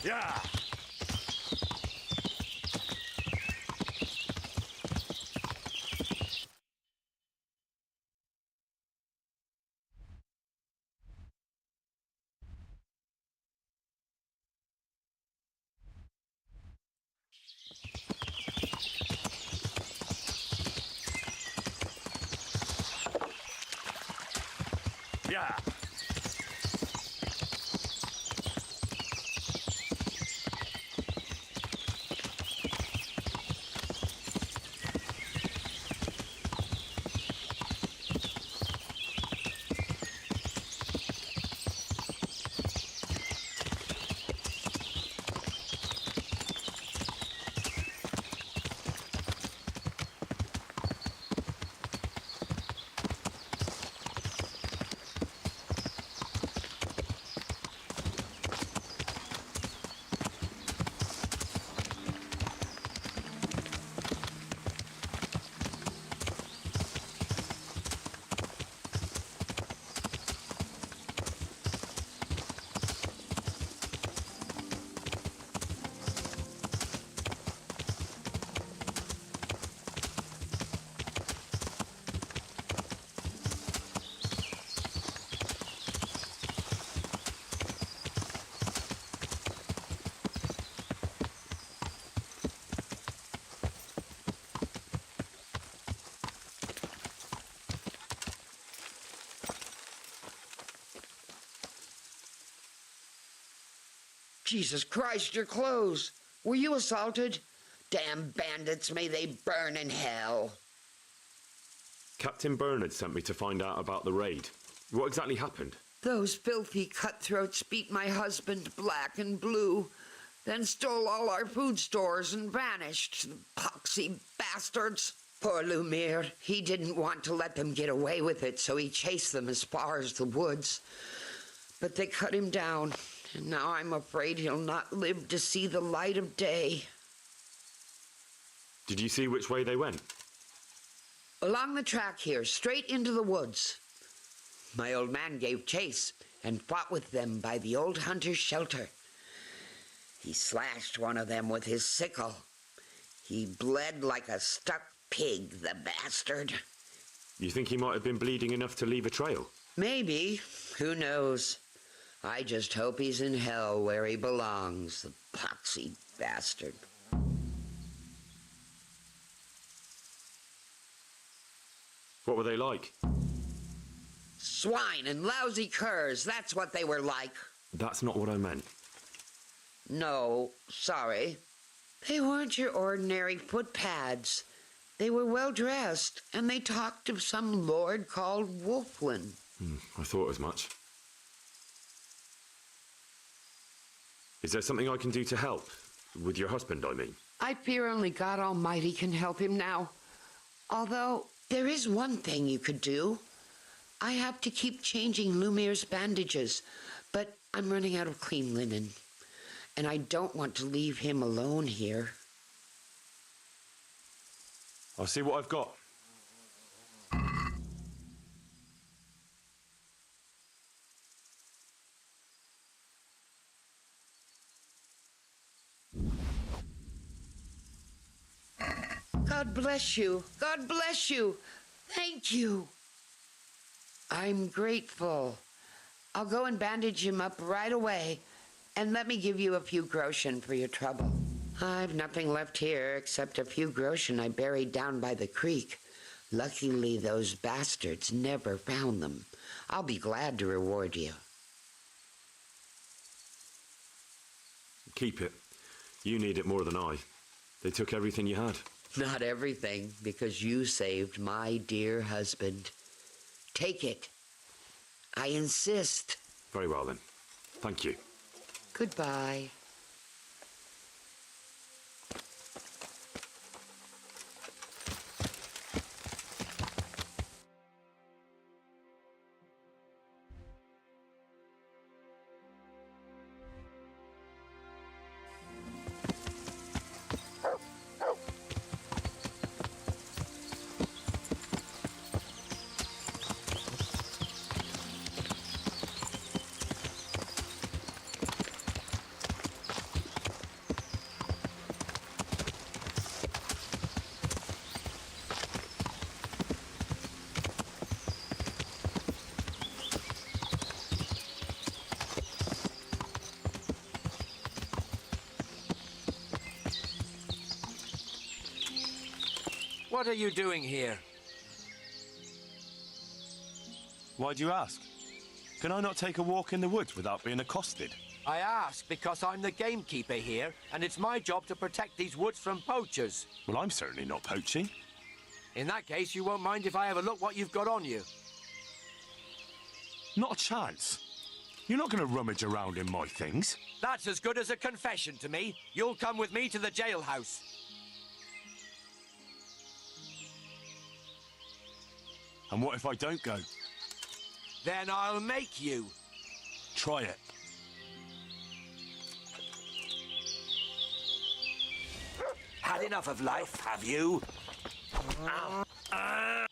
Yeah! Yeah! Jesus Christ, your clothes. Were you assaulted? Damn bandits, may they burn in hell. Captain Bernard sent me to find out about the raid. What exactly happened? Those filthy cutthroats beat my husband black and blue, then stole all our food stores and vanished. Poxy bastards. Poor Lumiere. He didn't want to let them get away with it, so he chased them as far as the woods. But they cut him down, and now I'm afraid he'll not live to see the light of day. Did you see which way they went? Along the track here, straight into the woods. My old man gave chase and fought with them by the old hunter's shelter. He slashed one of them with his sickle. He bled like a stuck pig, the bastard. You think he might have been bleeding enough to leave a trail? Maybe. Who knows? I just hope he's in hell where he belongs, the poxy bastard. What were they like? Swine and lousy curs, that's what they were like. That's not what I meant. No, sorry. They weren't your ordinary footpads. They were well dressed, and they talked of some lord called Wolflin. I thought as much. Is there something I can do to help? With your husband, I mean. I fear only God Almighty can help him now. Although, there is one thing you could do. I have to keep changing Lumire's bandages, but I'm running out of clean linen. And I don't want to leave him alone here. I'll see what I've got. God bless you. God bless you. Thank you. I'm grateful. I'll go and bandage him up right away. And let me give you a few groschen for your trouble. I've nothing left here except a few groschen I buried down by the creek. Luckily, those bastards never found them. I'll be glad to reward you. Keep it. You need it more than I. They took everything you had. Not everything, because you saved my dear husband. Take it. I insist. Very well, then. Thank you. Goodbye. What are you doing here? Why do you ask? Can I not take a walk in the woods without being accosted? I ask because I'm the gamekeeper here, and it's my job to protect these woods from poachers. Well, I'm certainly not poaching. In that case, you won't mind if I have a look what you've got on you. Not a chance. You're not going to rummage around in my things. That's as good as a confession to me. You'll come with me to the jailhouse. And what if I don't go? Then I'll make you. Try it. Had enough of life, have you? Ow. Ow.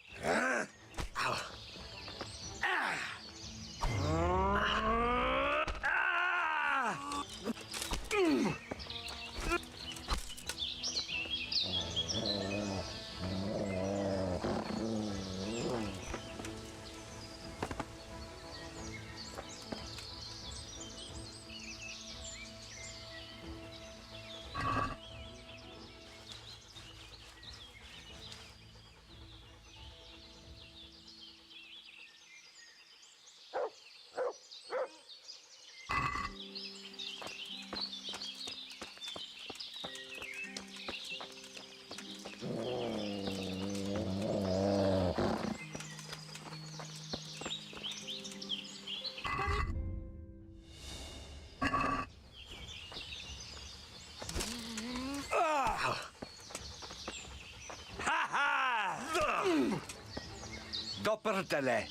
Doppeltele.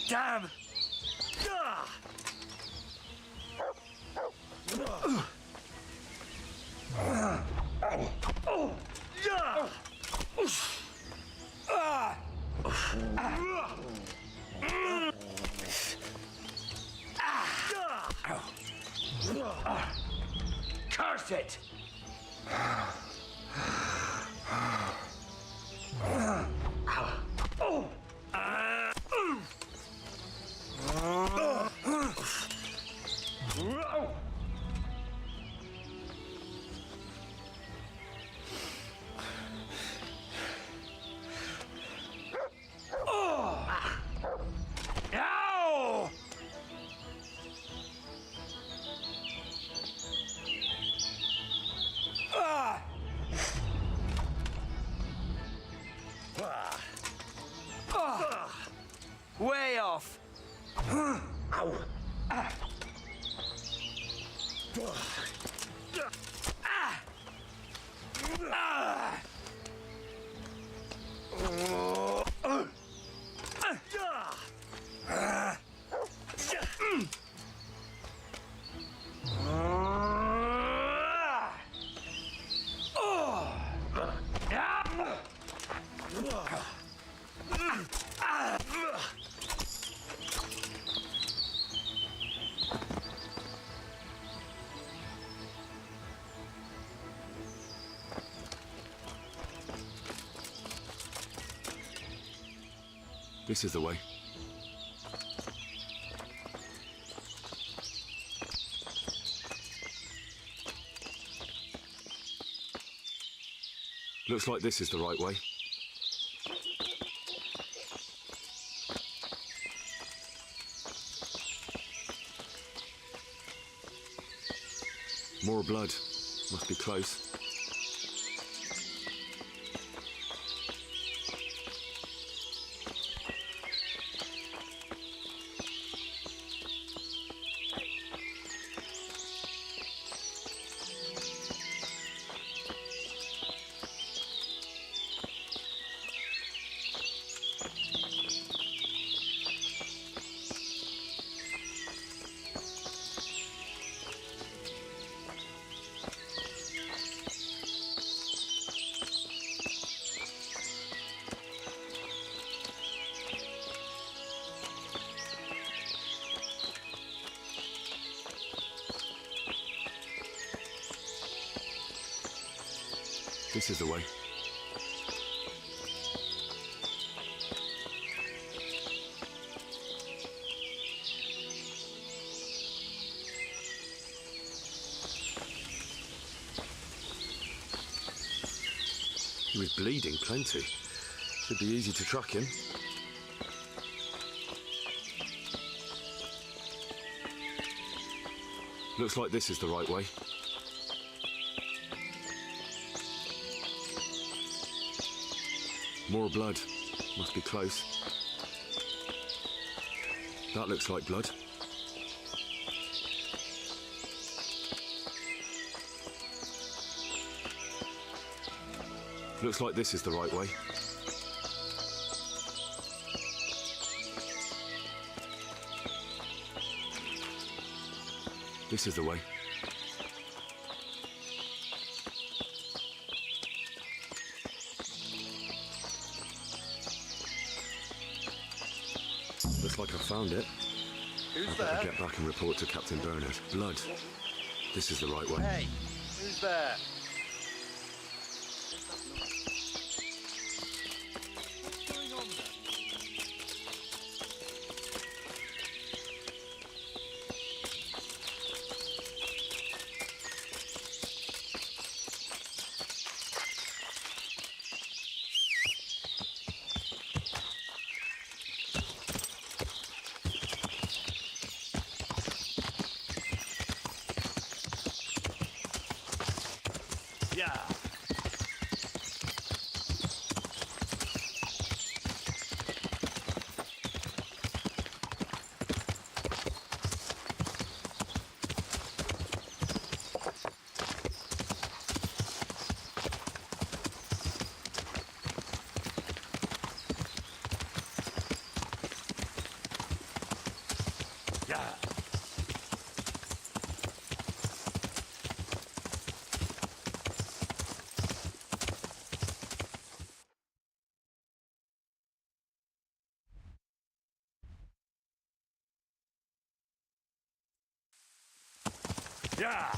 Damn! Curse it! Way off. This is the way. Looks like this is the right way. More blood. Must be close. This is the way. He was bleeding plenty. Should be easy to track him. Looks like this is the right way. More blood. Must be close. That looks like blood. Looks like this is the right way. This is the way. Looks like I found it. Who's I better there? get back and report to Captain Bernard. Blood. This is the right way. Hey, who's there? Yeah. Yeah. Yeah.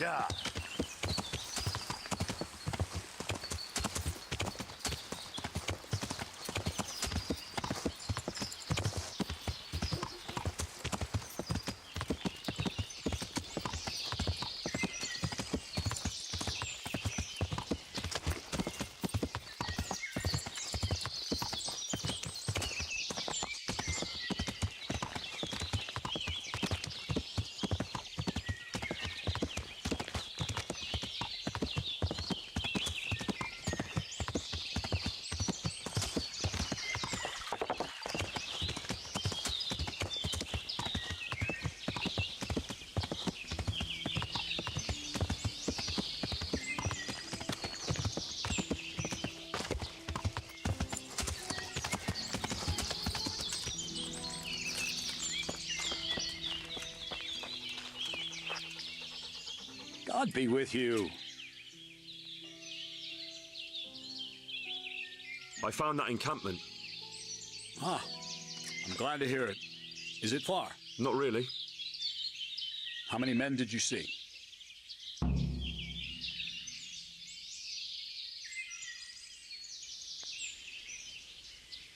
Yeah. God be with you. I found that encampment. Ah, I'm glad to hear it. Is it far? Not really. How many men did you see?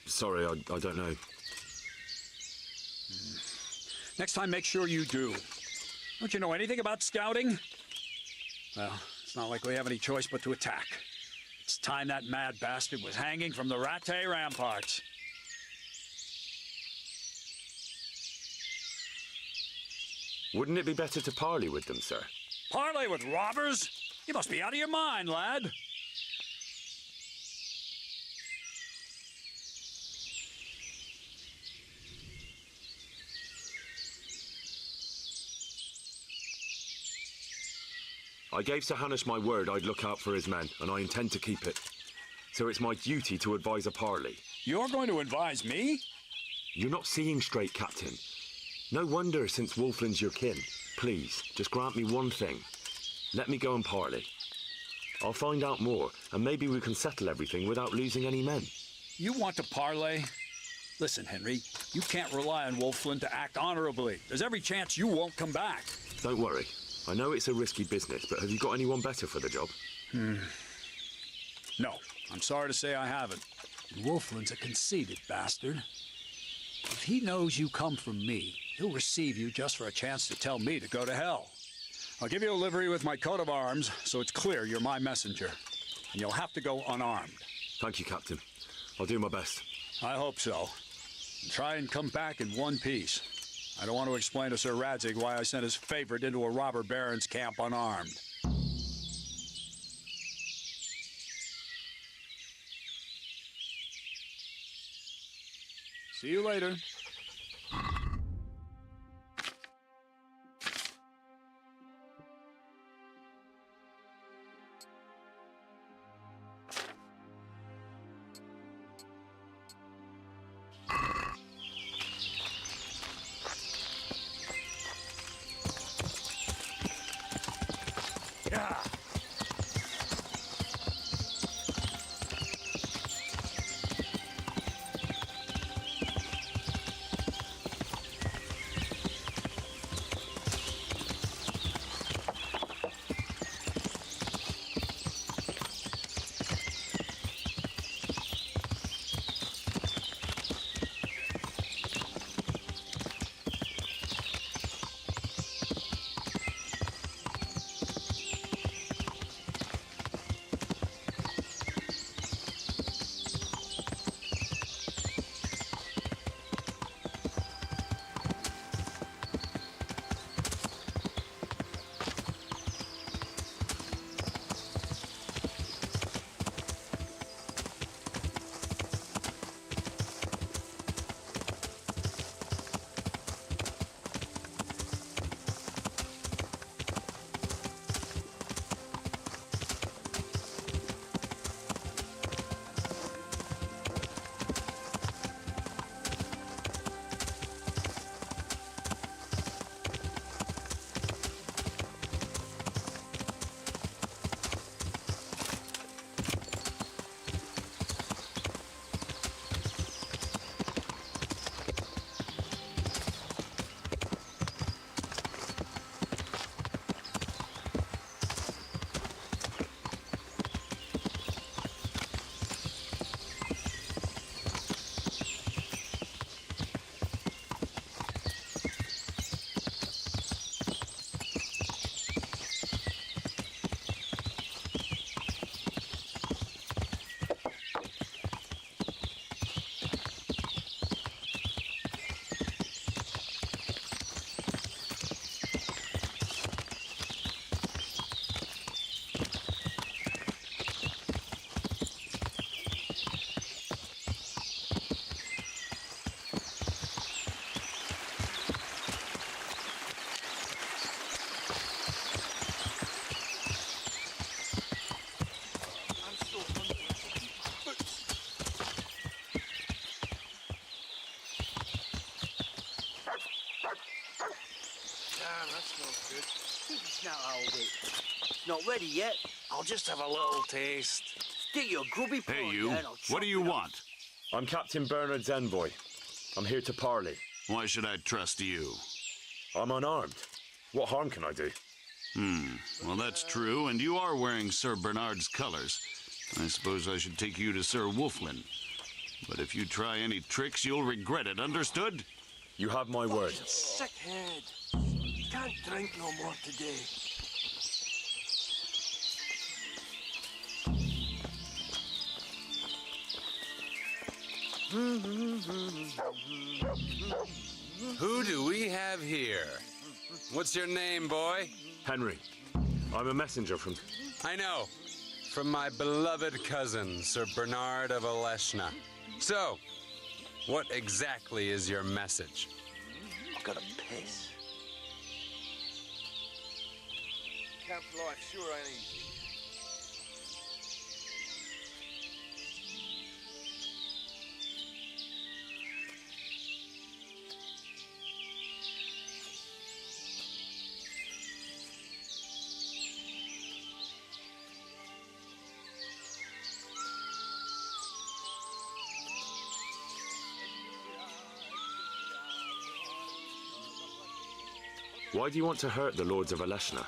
Sorry, I don't know. Next time, make sure you do. Don't you know anything about scouting? Well, it's not like we have any choice but to attack. It's time that mad bastard was hanging from the Rattay ramparts. Wouldn't it be better to parley with them, sir? Parley with robbers? You must be out of your mind, lad. I gave Sir Hanush my word I'd look out for his men, and I intend to keep it. So it's my duty to advise a parley. You're going to advise me? You're not seeing straight, Captain. No wonder, since Wolfland's your kin. Please, just grant me one thing. Let me go and parley. I'll find out more, and maybe we can settle everything without losing any men. You want to parley? Listen, Henry, you can't rely on Wolfland to act honorably. There's every chance you won't come back. Don't worry. I know it's a risky business, but have you got anyone better for the job? No, I'm sorry to say I haven't. And Wolfland's a conceited bastard. If he knows you come from me, he'll receive you just for a chance to tell me to go to hell. I'll give you a livery with my coat of arms, so it's clear you're my messenger. And you'll have to go unarmed. Thank you, Captain. I'll do my best. I hope so. And try and come back in one piece. I don't want to explain to Sir Radzig why I sent his favorite into a robber baron's camp unarmed. See you later. that's not good. Keep your snout out of it. It's not ready yet. I'll just have a little taste. Get your grubby paw Hey, you. down, I'll What do you chop it up. want? I'm Captain Bernard's envoy. I'm here to parley. Why should I trust you? I'm unarmed. What harm can I do? Well, that's true, and you are wearing Sir Bernard's colors. I suppose I should take you to Sir Wolflin. But if you try any tricks, you'll regret it, understood? You have my word. Sick head. Can't drink no more today. Who do we have here? What's your name, boy? Henry. I'm a messenger from... I know. From my beloved cousin, Sir Bernard of Aleshna. So, what exactly is your message? I've got a piss. Camp life sure ain't easy. Why do you want to hurt the Lords of Aleshna?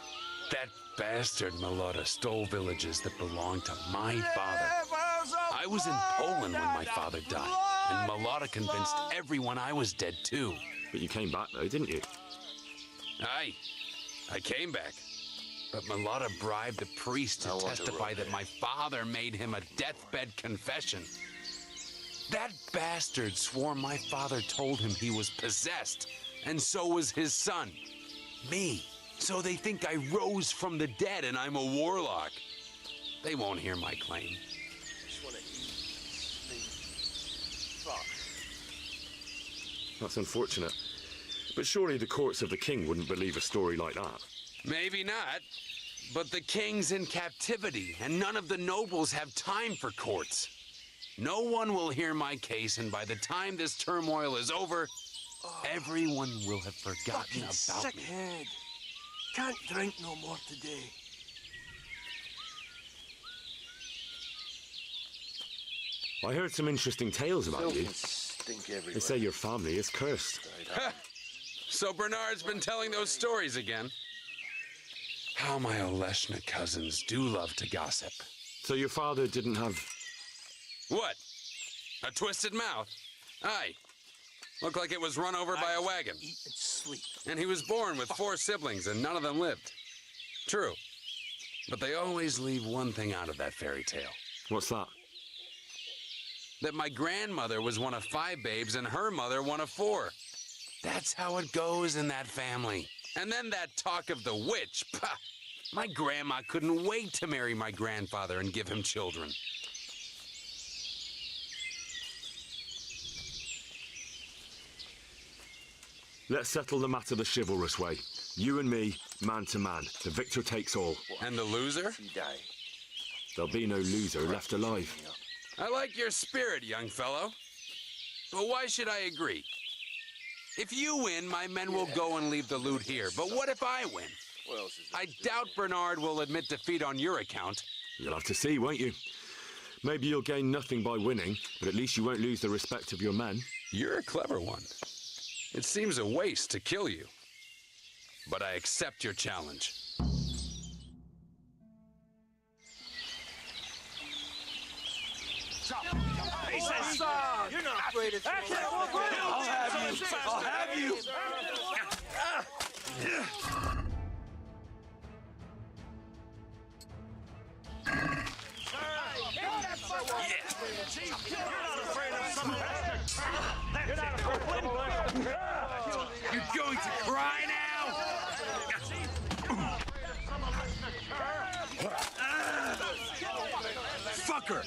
That bastard Malota stole villages that belonged to my father. I was in Poland when my father died, and Malota convinced everyone I was dead too. But you came back though, didn't you? Aye, I came back. But Malota bribed the priest to testify that my father made him a deathbed confession. That bastard swore my father told him he was possessed, and so was his son. Me. So they think I rose from the dead and I'm a warlock. They won't hear my claim. Just wanna eat, sleep. Fuck. That's unfortunate. But surely the courts of the king wouldn't believe a story like that. Maybe not. But the king's in captivity, and none of the nobles have time for courts. No one will hear my case, and by the time this turmoil is over, everyone will have forgotten about sick me. Head. Can't drink no more today. I heard some interesting tales about you. Stink everywhere. They say your family is cursed. So Bernard's been telling those stories again. How my Aleshna cousins do love to gossip. So your father didn't have... What? A twisted mouth? Aye. Looked like it was run over by a wagon. Eat and sleep. And he was born with 4 siblings, and none of them lived. True. But they always leave one thing out of that fairy tale. What's that? That my grandmother was one of 5 babes, and her mother one of 4. That's how it goes in that family. And then that talk of the witch. Pah! My grandma couldn't wait to marry my grandfather and give him children. Let's settle the matter the chivalrous way. You and me, man to man. The victor takes all. And the loser? There'll be no loser left alive. I like your spirit, young fellow. But why should I agree? If you win, my men will go and leave the loot here. But what if I win? I doubt Bernard will admit defeat on your account. You'll have to see, won't you? Maybe you'll gain nothing by winning, but at least you won't lose the respect of your men. You're a clever one. It seems a waste to kill you. But I accept your challenge. He says, you're not afraid of I'll have you. I'll have you. You're going to cry now? Fucker!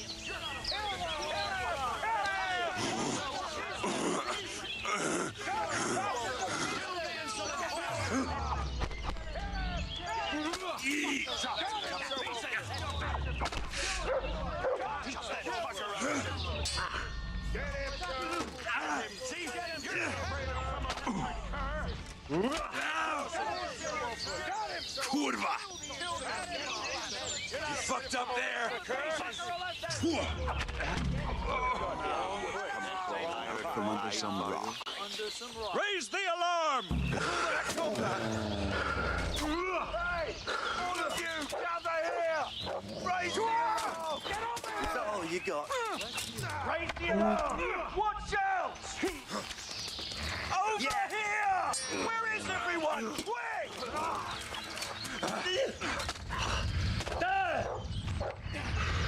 Kurva! You fucked up there! From under some rock. Raise the alarm! Hey! All of you, gather here! Raise the alarm! Get on there! Is that all you got? Raise the alarm! Watch out! Over here! Where is everyone? Quick!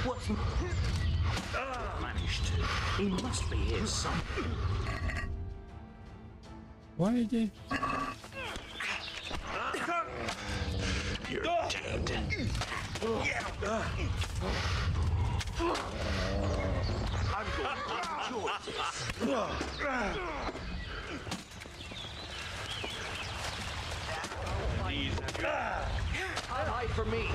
What's managed? He must be here somewhere. Why are they? You're dead. I'm going to enjoy this. Hide from me.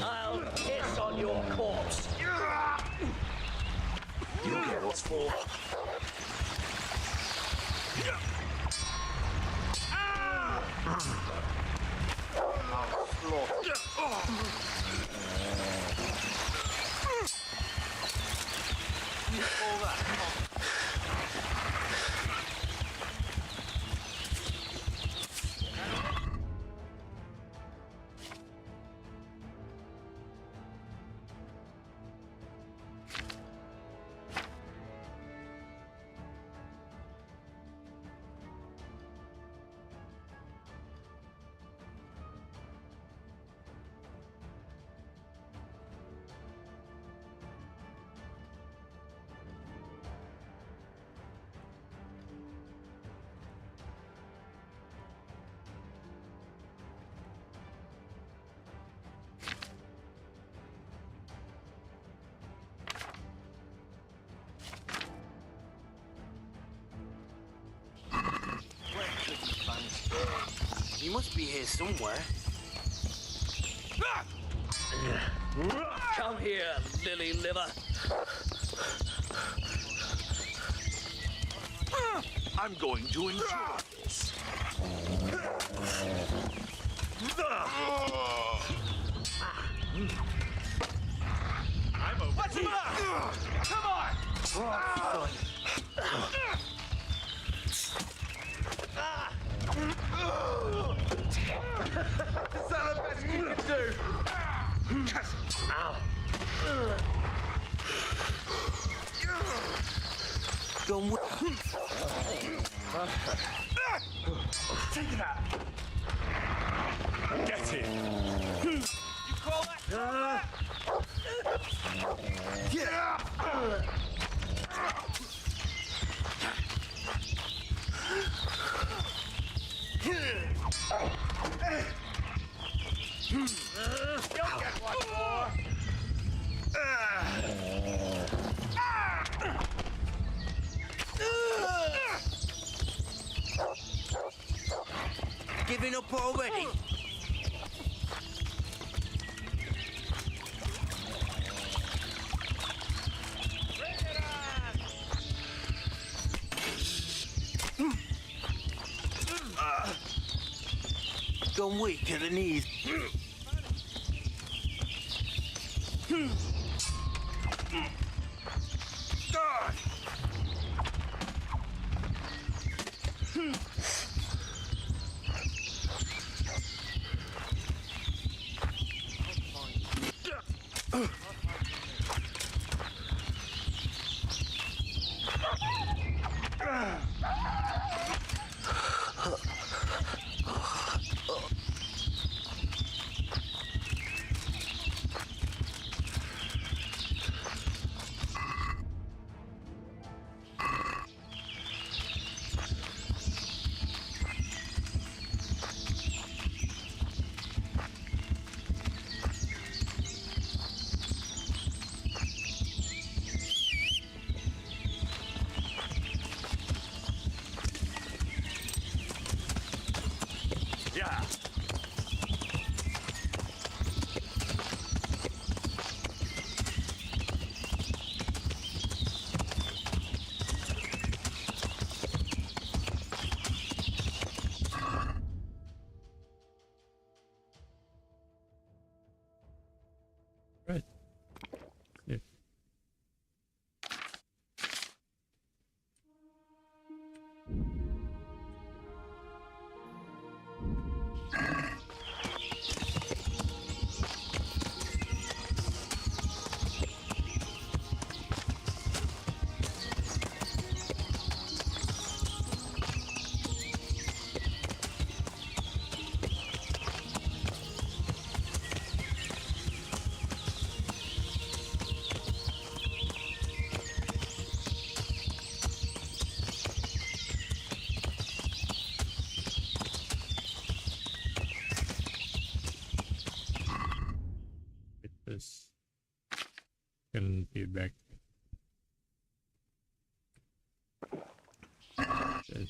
I'll piss on your corpse. You get what's for. He must be here somewhere. Come here, lily liver. I'm going to enjoy this. I'm over. What's him up? Come on! Is that the best you can do? Gone with. Take that. Get it. You call that? Yeah. You'll get one more. Giving up already? Gone weak at the knees.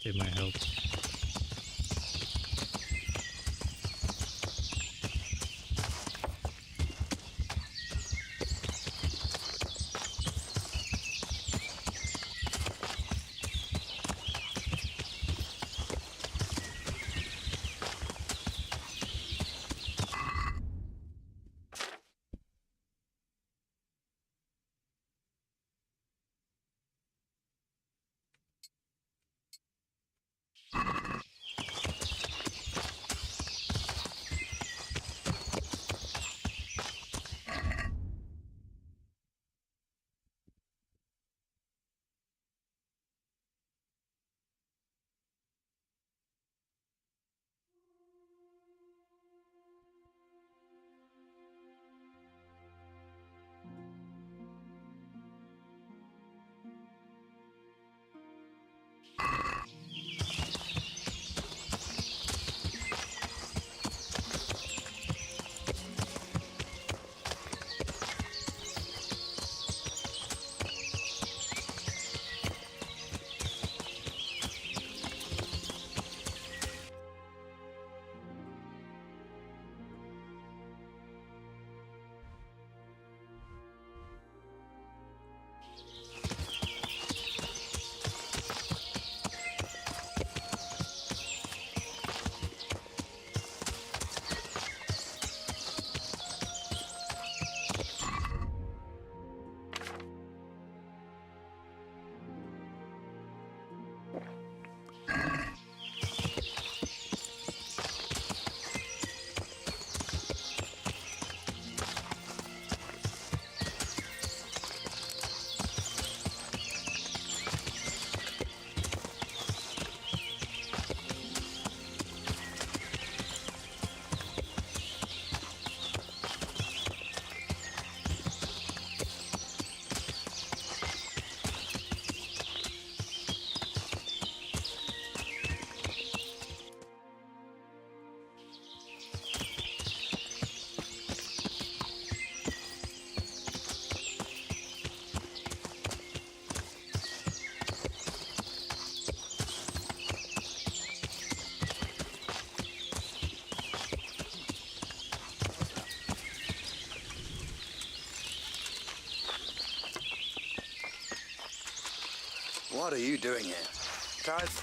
They might help. What are you doing here? Guys.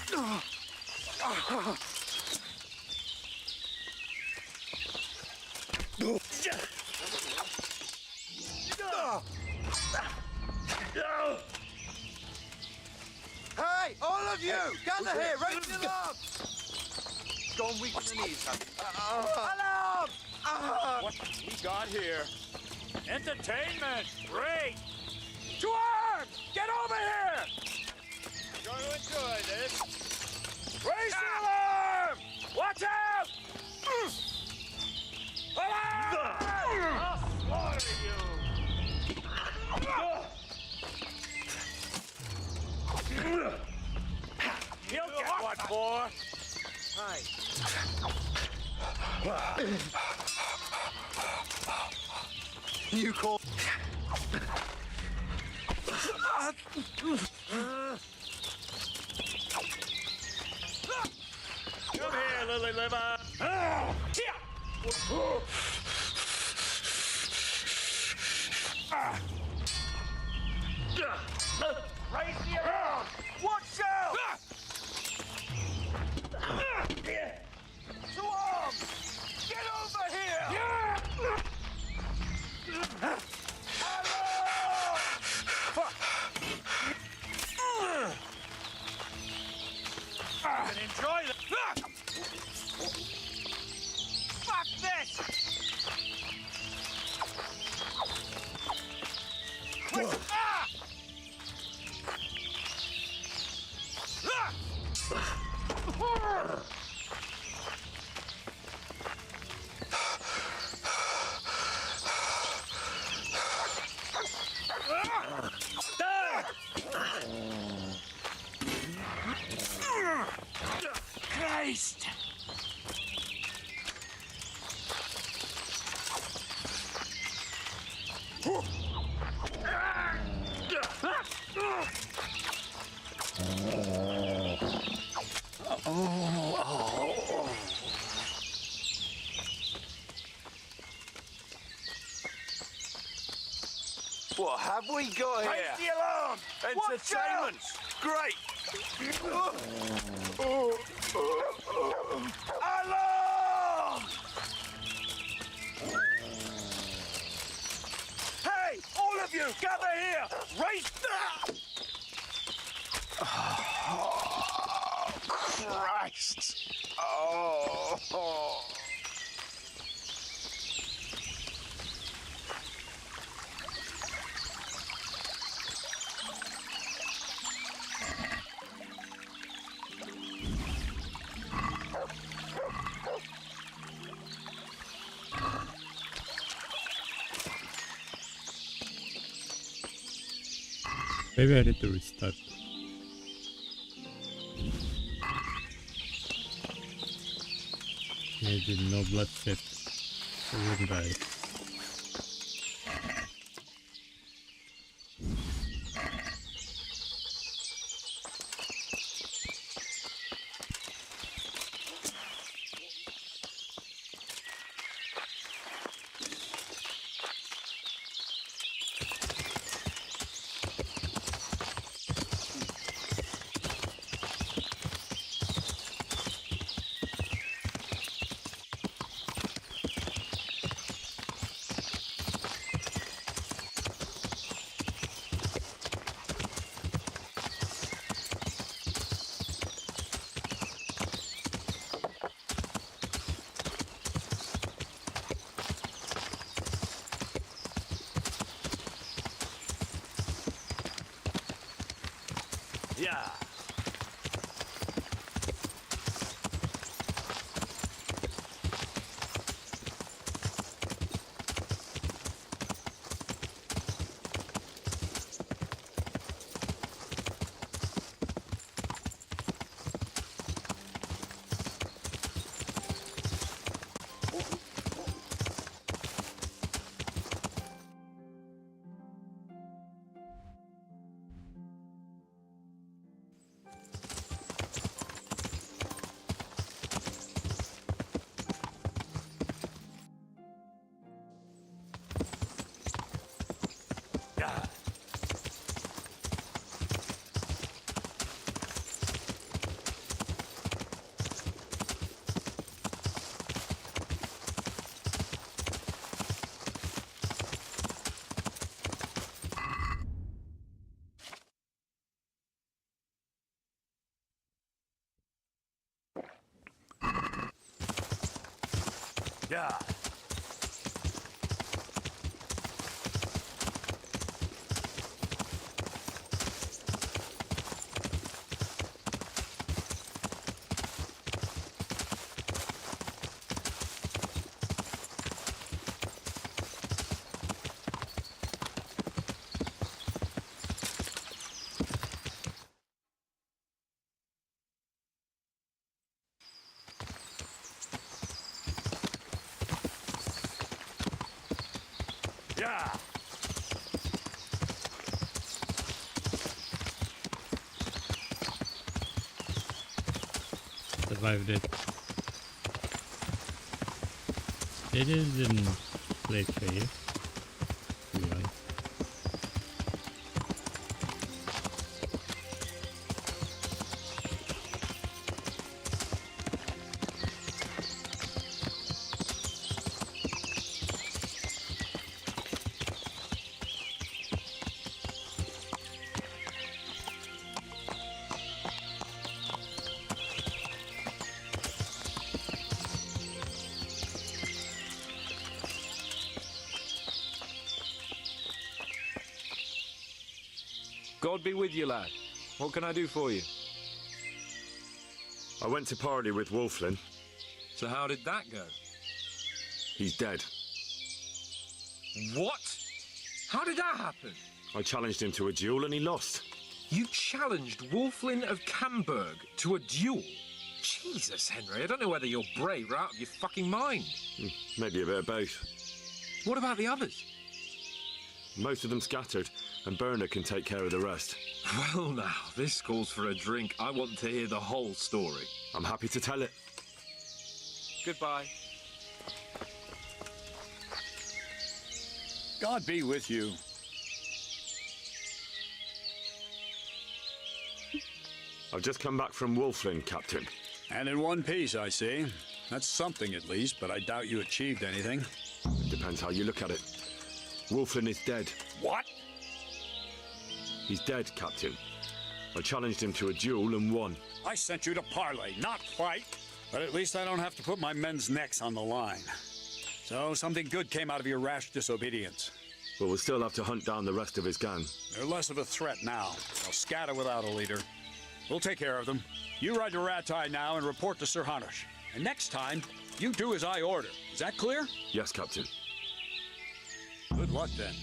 Hey, all of you! Gather here! Raise the alarm! Go on, weak on the knees. Alarm! What we got here? Entertainment! Great! To arms! Get over here! Going to enjoy this. Raise the alarm! Watch out! Alarm! I'll slaughter you! You'll get what for? Hi. You call. Come here, Lily Liver! Raise the alarm! Watch out! To arms! Get over here! And enjoy the... Fuck this! Christ! What have we got here? Raise the alarm! Entertainment! Great! Alarm! Hey, all of you, gather here! Raise the... Oh, Christ! Oh. Maybe I need to restart. Maybe no bloodshed. I wouldn't die. Yeah. Yeah. Yeah. Survived it. It is in late phase. Right. God be with you, lad. What can I do for you? I went to parley with Wolflin. So how did that go? He's dead. What? How did that happen? I challenged him to a duel and he lost. You challenged Wolflin of Camberg to a duel? Jesus, Henry, I don't know whether you're brave or out of your fucking mind. Maybe a bit of both. What about the others? Most of them scattered. and Berner can take care of the rest. Well now, this calls for a drink. I want to hear the whole story. I'm happy to tell it. Goodbye. God be with you. I've just come back from Wolfland, Captain. And in one piece, I see. That's something at least, but I doubt you achieved anything. Depends how you look at it. Wolfland is dead. What? He's dead, Captain. I challenged him to a duel and won. I sent you to parley, not fight. But at least I don't have to put my men's necks on the line. So something good came out of your rash disobedience. But we'll still have to hunt down the rest of his gang. They're less of a threat now. They'll scatter without a leader. We'll take care of them. You ride to Rattay now and report to Sir Hanush. And next time, you do as I order. Is that clear? Yes, Captain. Good luck, then.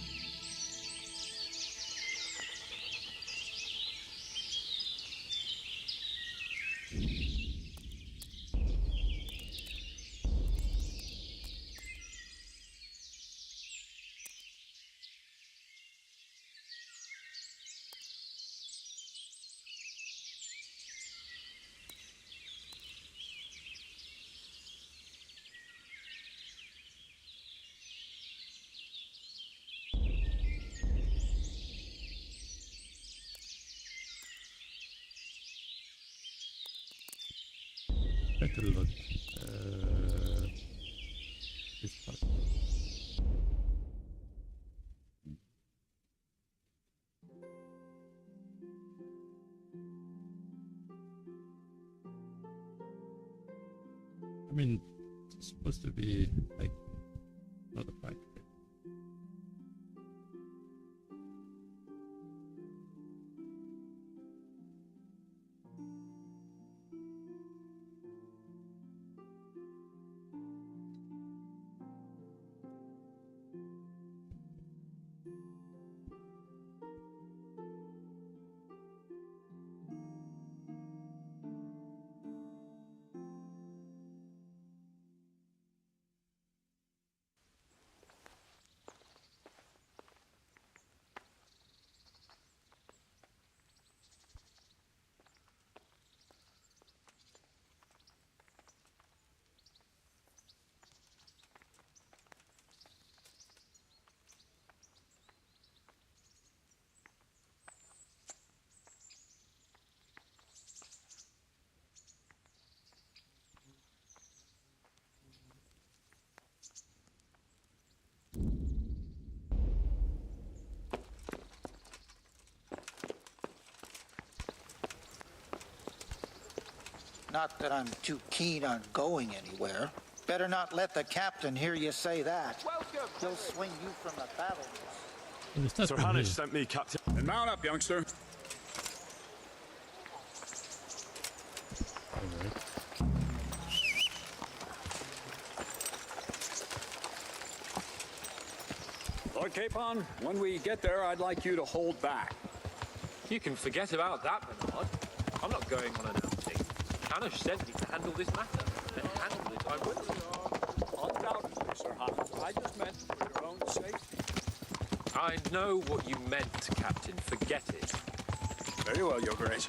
Better look. This part. I mean, it's supposed to be like not a fight. Not that I'm too keen on going anywhere. Better not let the captain hear you say that. He'll swing you from the battle. Sir Hanush sent me, Captain. And mount up, youngster. Lord Capon, when we get there, I'd like you to hold back. You can forget about that, Bernard. I'm not going on an outing. Hanush sent me to handle this matter, and handle it I will. Undoubtedly, Sir Hanush. I just meant for your own safety. I know what you meant, Captain. Forget it. Very well, Your Grace.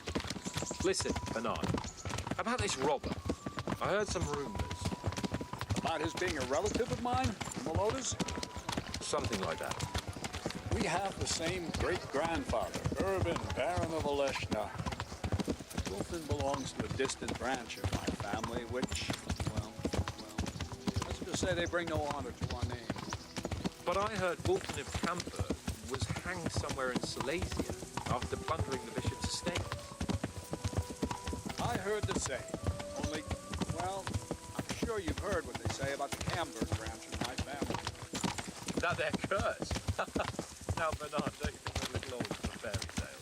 Listen, Bernard, about this robber. I heard some rumors. About his being a relative of mine, Melodas? Something like that. We have the same great-grandfather, Urban, Baron of Oleshna. Wolfen belongs to a distant branch of my family, which, well, let's just say they bring no honor to our name. But I heard Wolfen of Camper was hanged somewhere in Silesia after plundering the bishop's estate. I heard the same. Only, well, I'm sure you've heard what they say about the Camber branch of my family. That they're cursed. Now, Bernard, don't you think we're close to a fairy tale?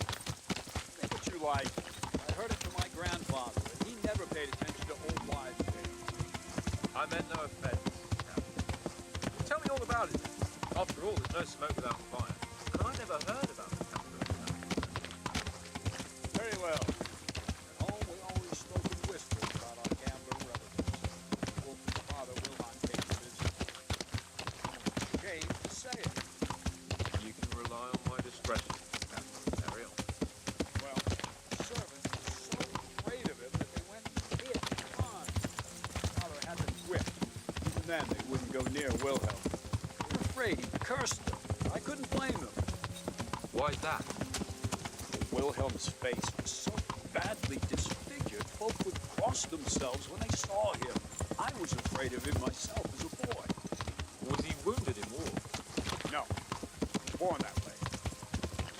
Say what you like. I heard it from my grandfather, and he never paid attention to old wives' tales. I meant no offense, Captain. Tell me all about it. After all, there's no smoke without fire. And I never heard about the Camper family. Very well. At home, we always spoke in whispers about our Camber relatives. Wolfen's father, Wilhelm, came to visit. Came to say it. You can rely on my discretion. near Wilhelm. They were afraid he cursed them. I couldn't blame them. Why's that? Wilhelm's face was so badly disfigured, folk would cross themselves when they saw him. I was afraid of him myself as a boy. Was he wounded in war? No. Born that way.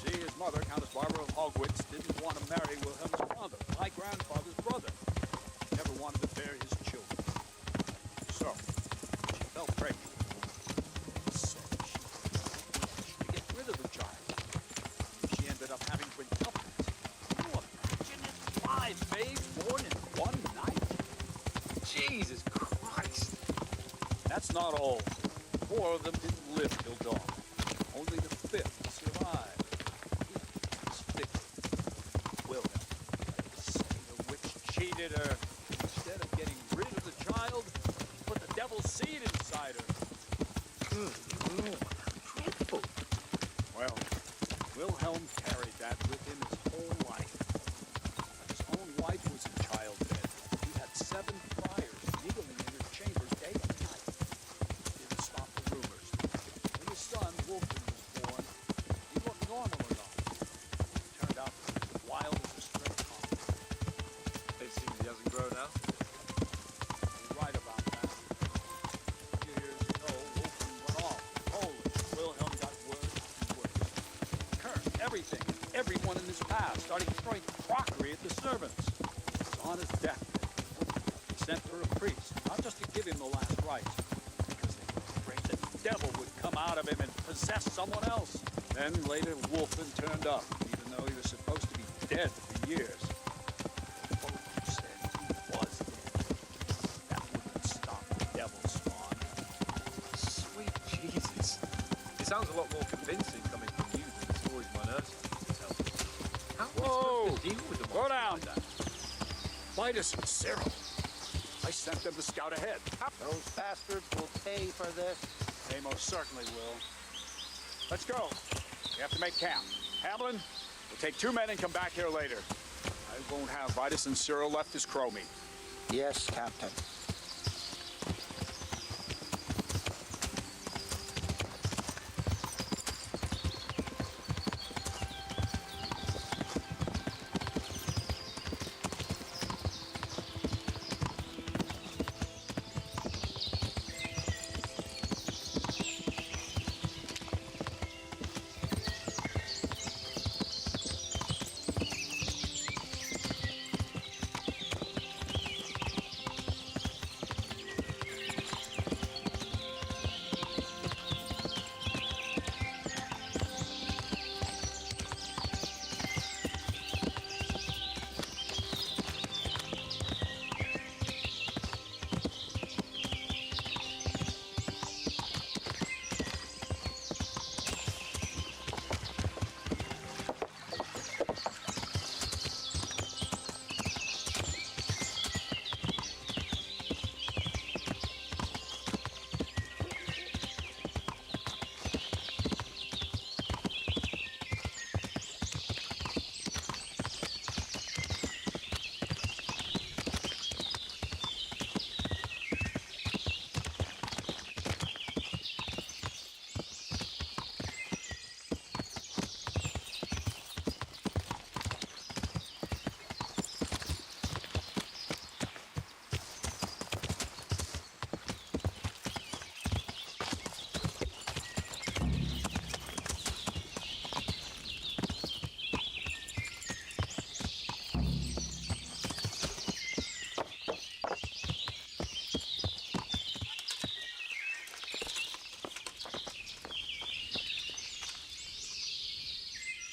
See, his mother, Countess Barbara of Hogwitz, didn't want to marry Wilhelm's father, my grandfather's brother. He never wanted to bear his children. So, she fell pregnant. So, she to get rid of the child. She ended up having quintuplets. Can you imagine it? 5 babes born in one night? Jesus Christ! That's not all. 4 of them didn't live till dawn. Only the 5th survived. He was 50. Wilhelm, they say the witch cheated her. Instead of getting rid of the child, he put the devil's seed inside her. Good Lord, dreadful. Well, Wilhelm carried that with him his whole life. His own wife was in childbed. He had 7 friars kneeling in her chambers day and night. Didn't stop the rumors. When his son, Wolfgang, was born, he looked normal enough. Turned out to be as wild as a stray cock. It seems he hasn't grown up. You're right about that. A few years ago, Wolfgang went off to Poland. Wilhelm got worse and worse. Cursed everything and everyone in his path, starting throwing crockery at the servants. He was on his deathbed. He sent for a priest, not just to give him the last rites, because they were afraid the devil would come out of him and possess someone else. Then later, Wolfgang turned up, even though he was supposed to be dead for years. Both said he was dead. That wouldn't stop the devil's spawn. Sweet Jesus. It sounds a lot more convincing coming from you than the stories my nurse used to tell me. How are we supposed to deal with them? Go down! Like that? Vitus and Cyril. I sent them to scout ahead. Those bastards will pay for this. They most certainly will. Let's go. We have to make camp. Hamlin, we'll take 2 men and come back here later. I won't have Vitus and Cyril left as crow meat. Yes, Captain.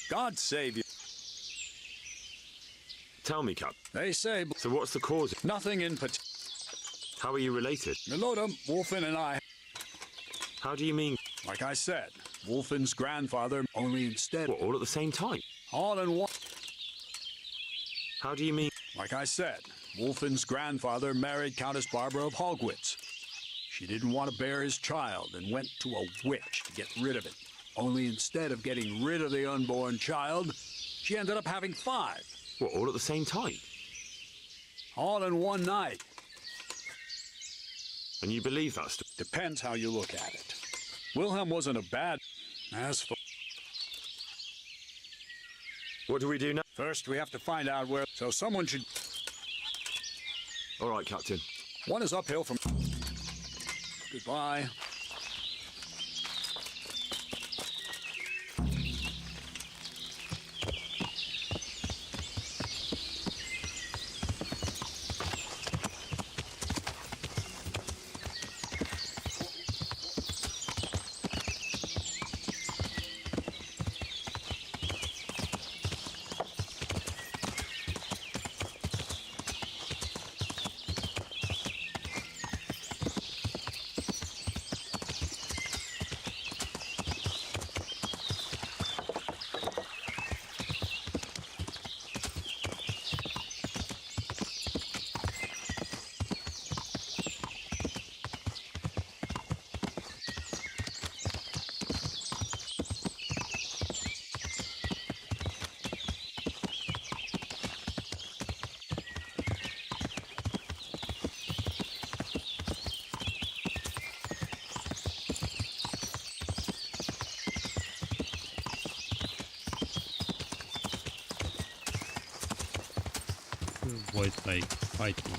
God save you. Tell me, Cap. They say... So what's the cause? Nothing in particular. How are you related? Milota, Wolfen and I... How do you mean? Like I said, Wolfen's grandfather, only instead... What, all at the same time? All in one... How do you mean? Like I said, Wolfen's grandfather married Countess Barbara of Hogwitz. She didn't want to bear his child and went to a witch to get rid of it. Only instead of getting rid of the unborn child, she ended up having 5. What, all at the same time? All in one night. And you believe that stuff? Depends how you look at it. Wilhelm wasn't a bad... As for... What do we do now? First, we have to find out where... So someone should... All right, Captain. One is uphill from... Goodbye. Avoid like fighting.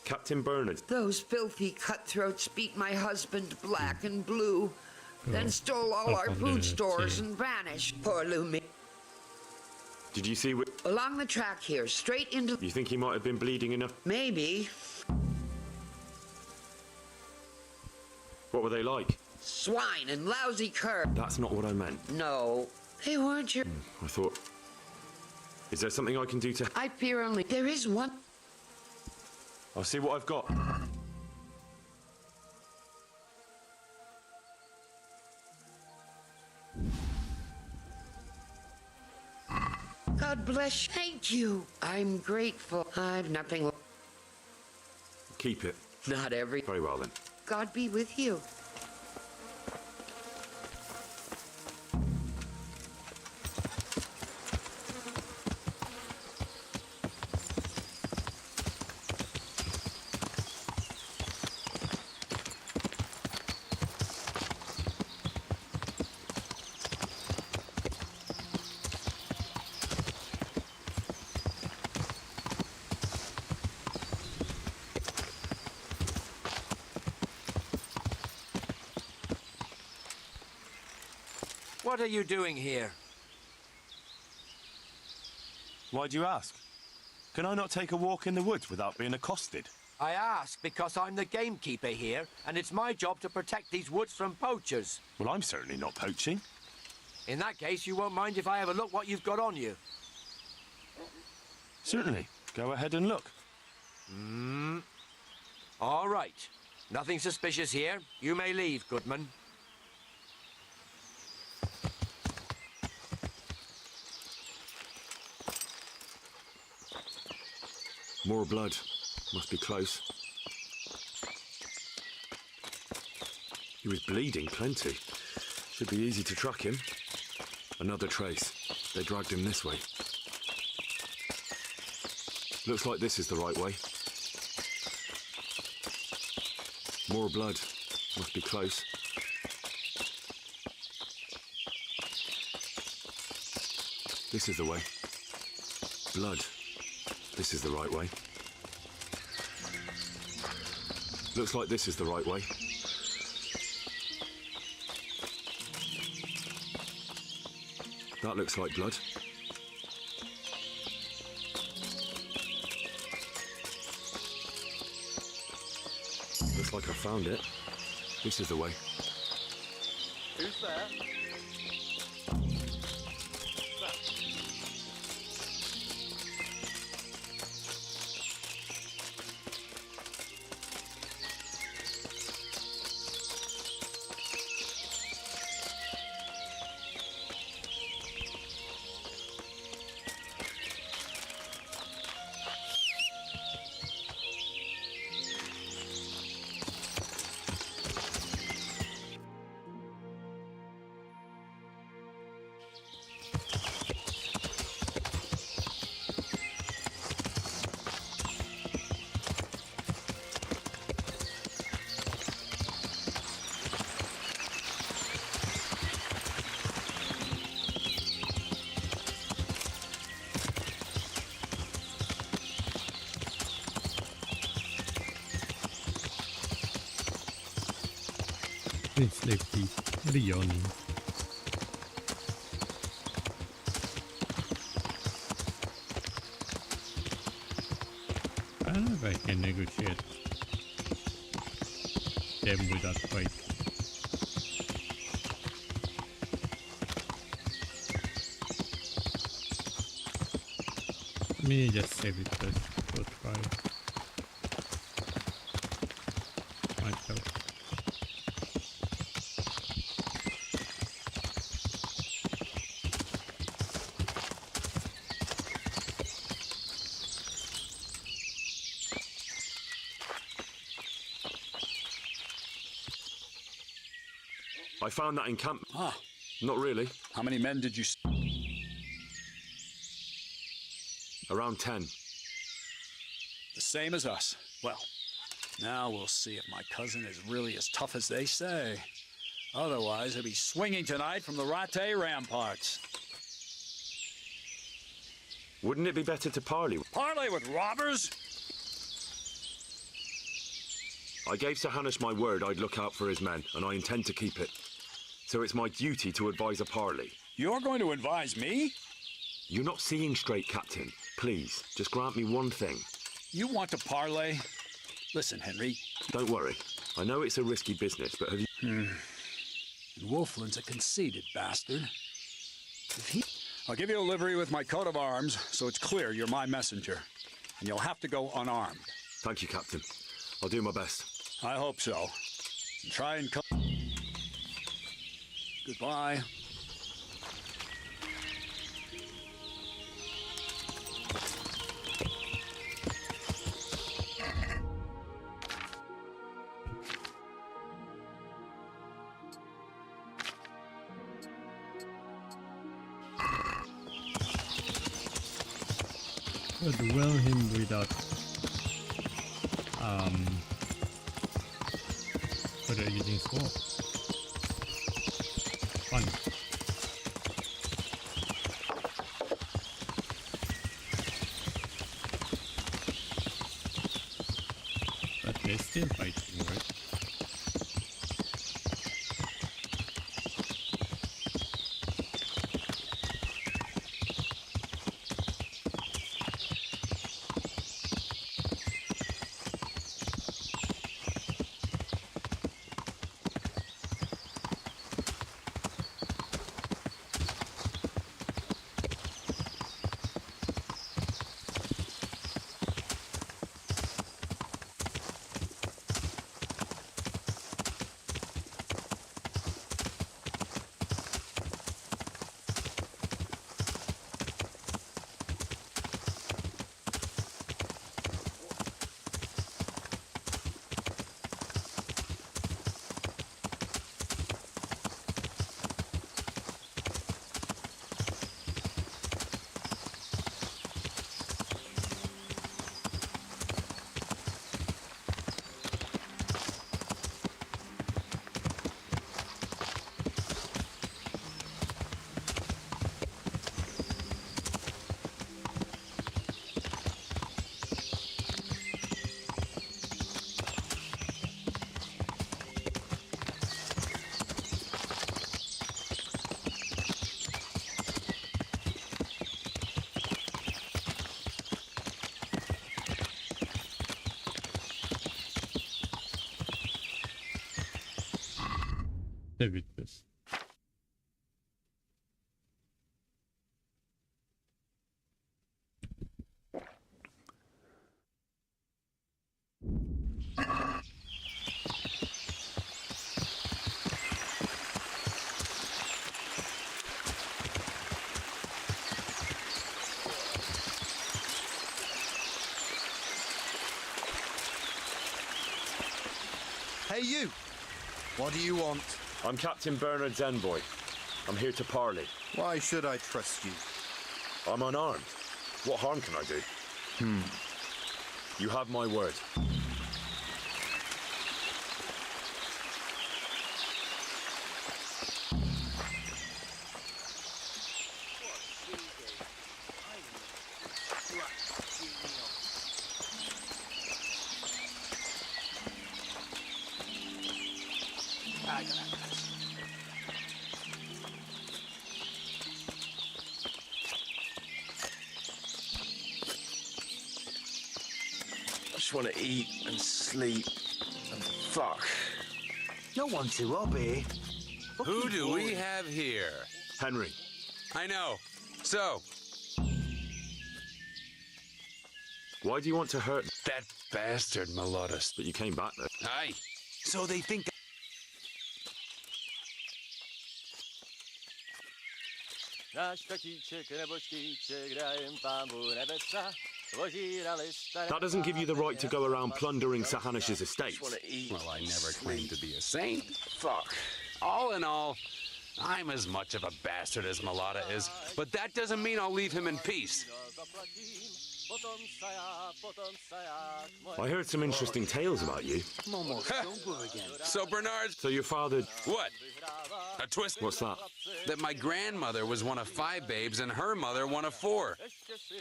Captain Bernard. Those filthy cutthroats beat my husband black and blue, then stole all our food stores and vanished. Poor Lumi. Did you see what... Along the track here, straight into... You think he might have been bleeding enough? Maybe. What were they like? Swine and lousy curs. That's not what I meant. No, they weren't your... I thought... Is there something I can do to... I fear only... There is one... I'll see what I've got. God bless you. Thank you. I'm grateful. I've nothing... Keep it. Not every... Very well, then. God be with you. What are you doing here? Why do you ask? Can I not take a walk in the woods without being accosted? I ask because I'm the gamekeeper here, and it's my job to protect these woods from poachers. Well, I'm certainly not poaching. In that case, you won't mind if I have a look what you've got on you. Certainly. Go ahead and look. All right. Nothing suspicious here. You may leave, Goodman. More blood. Must be close. He was bleeding plenty. Should be easy to track him. Another trace. They dragged him this way. Looks like this is the right way. More blood. Must be close. This is the way. Blood. This is the right way. Looks like this is the right way. That looks like blood. Looks like I found it. This is the way. Who's there? It's Lefty. What are you yawning? I don't know if I can negotiate them without fight. Let me just save it first. Go try myself. I found that encampment. Ah. Not really. How many men did you... Around 10. The same as us. Well, now we'll see if my cousin is really as tough as they say. Otherwise, he'll be swinging tonight from the Rattay ramparts. Wouldn't it be better to parley? Parley with robbers? I gave Sir Hanush my word I'd look out for his men, and I intend to keep it. So it's my duty to advise a parley. You're going to advise me? You're not seeing straight, Captain. Please, just grant me one thing. You want to parley? Listen, Henry. Don't worry. I know it's a risky business, but have you... And Wolfland's a conceited bastard. I'll give you a livery with my coat of arms, so it's clear you're my messenger. And you'll have to go unarmed. Thank you, Captain. I'll do my best. I hope so. And try and come... Goodbye. Dwell him without further using sword. Fun. But they're still fighting, right? Seviyoruz. Hey, you! What do you want? I'm Captain Bernard's envoy. I'm here to parley. Why should I trust you? I'm unarmed. What harm can I do? You have my word. I just want to eat and sleep and fuck. No one to obey. Who do we have here? Henry. I know. So, Why do you want to hurt that bastard Melodus? But you came back though. Aye. So they think That doesn't give you the right to go around plundering Sir Hanish's estate. Well, I never claimed to be a saint. Fuck. All in all, I'm as much of a bastard as Melada is, but that doesn't mean I'll leave him in peace. I heard some interesting tales about you. So Bernard... So your father... What? A twist? What's that? That my grandmother was one of 5 babes and her mother one of 4.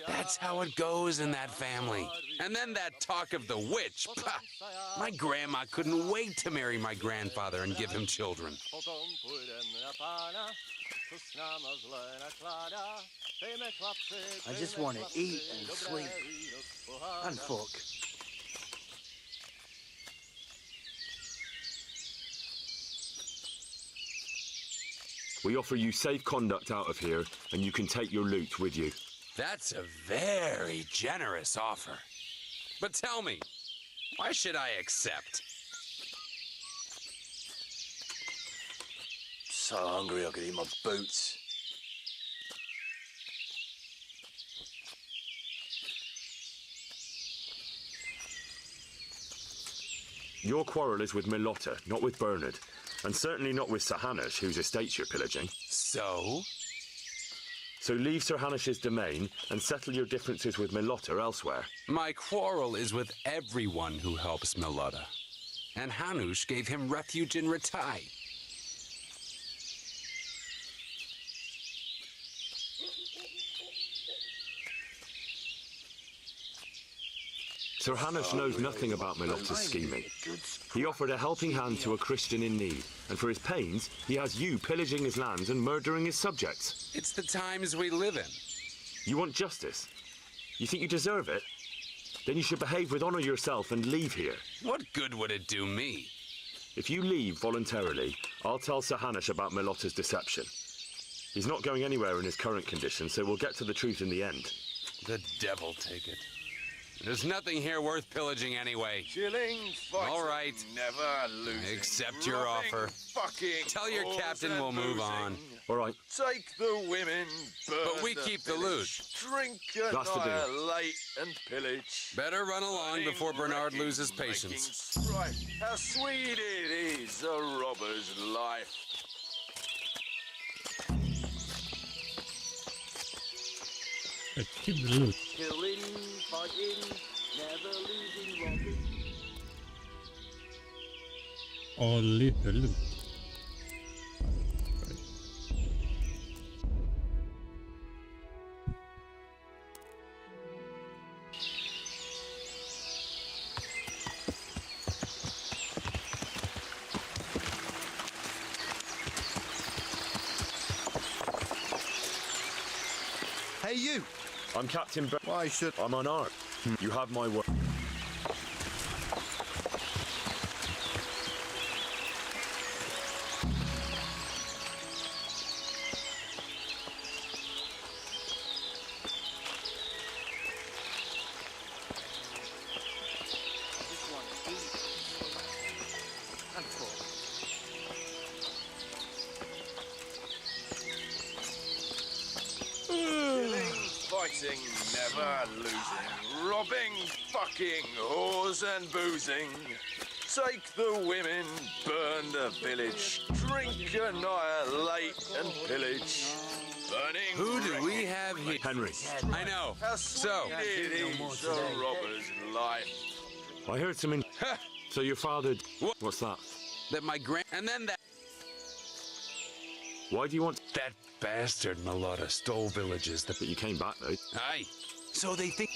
That's how it goes in that family. And then that talk of the witch. Pah! My grandma couldn't wait to marry my grandfather and give him children. I just want to eat and sleep and fuck. We offer you safe conduct out of here, and you can take your loot with you. That's a very generous offer. But tell me, why should I accept? So hungry I could eat my boots. Your quarrel is with Milotta, not with Bernard. And certainly not with Sir Hanish, whose estates you're pillaging. So? So leave Sir Hanish's domain and settle your differences with Milotta elsewhere. My quarrel is with everyone who helps Milotta. And Hanush gave him refuge in Ratai. Sir Hanish knows nothing about Milotta's scheming. He offered a helping hand to a Christian in need, and for his pains, he has you pillaging his lands and murdering his subjects. It's the times we live in. You want justice? You think you deserve it? Then you should behave with honor yourself and leave here. What good would it do me? If you leave voluntarily, I'll tell Sir Hanish about Milotta's deception. He's not going anywhere in his current condition, so we'll get to the truth in the end. The devil take it. There's nothing here worth pillaging anyway. All right. Never losing. Accept your offer. Tell your captain we'll move on. All right. Take the women, but we keep the loot. Drink, annihilate, and pillage. Better run along before Bernard loses patience. Right. How sweet it is, a robber's life. Let's keep the loot. Killing, fighting, never losing, robbing. Only the loot. Hey, you! I'm Captain Why should... I'm unarmed. You have my word. fighting, never losing, robbing, fucking, whores and boozing. Take the women, burn the village, drink, annihilate and pillage. Burning. Who do we have here? Henry. I know. So, It is a robber's life. I heard some So your father... What's that? that my and then that Why do you want... that bastard Malotta stole villages that... But you came back, though. Aye. So they think...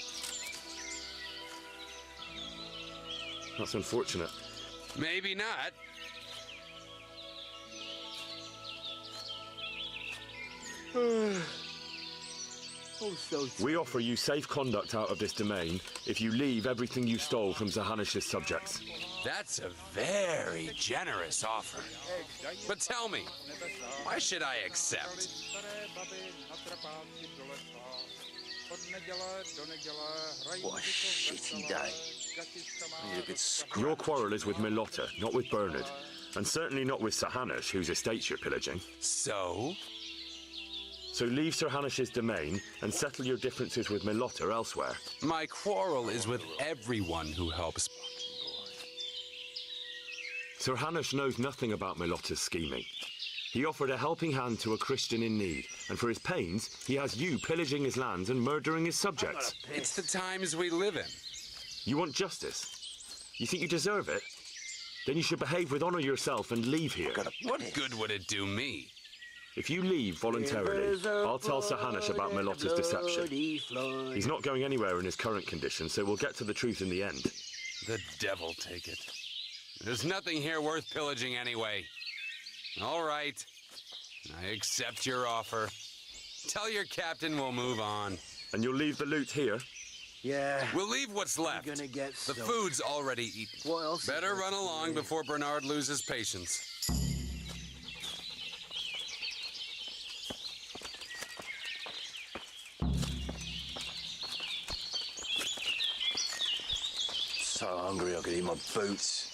That's unfortunate. Maybe not. We offer you safe conduct out of this domain if you leave everything you stole from Zahanish's subjects. That's a very generous offer. But tell me, why should I accept? What a shitty day. You could Your quarrel is with Malotta, not with Bernard. And certainly not with Sir Hanush, whose estates you're pillaging. So? So leave Sir Hanish's domain and settle your differences with Malotta elsewhere. My quarrel is with everyone who helps. Sir Hanush knows nothing about Malotta's scheming. He offered a helping hand to a Christian in need, and for his pains, he has you pillaging his lands and murdering his subjects. It's the times we live in. You want justice? You think you deserve it? Then you should behave with honor yourself and leave here. What good would it do me? If you leave voluntarily, I'll tell Sir Hanush about Malotta's deception. He's not going anywhere in his current condition, so we'll get to the truth in the end. The devil take it. There's nothing here worth pillaging anyway. All right. I accept your offer. Tell your captain we'll move on. And you'll leave the loot here? Yeah. We'll leave what's left. The food's already eaten. What else? Better run along before Bernard loses patience. so hungry I could eat my boots.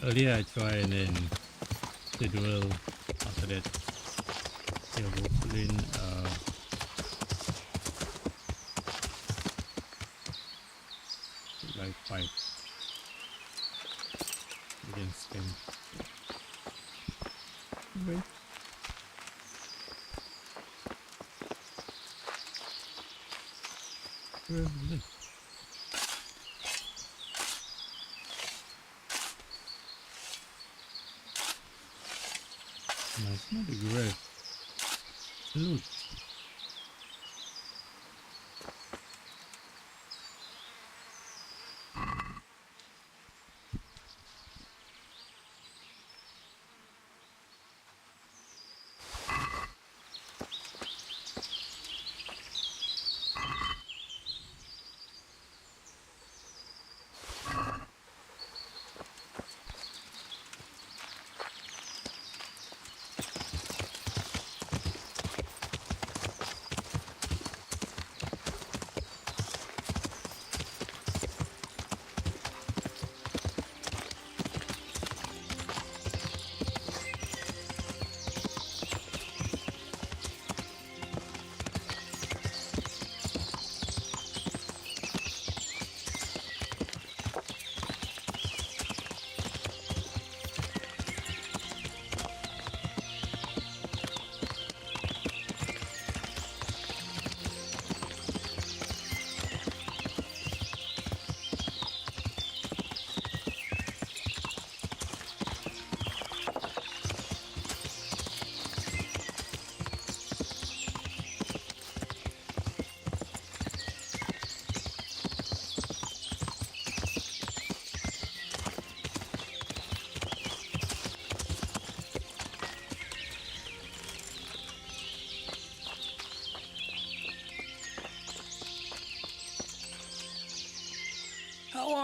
Earlier I tried and then did well. After that, yeah, hopefully like fight against him. Wait. Where is it? No, it's not a great loot.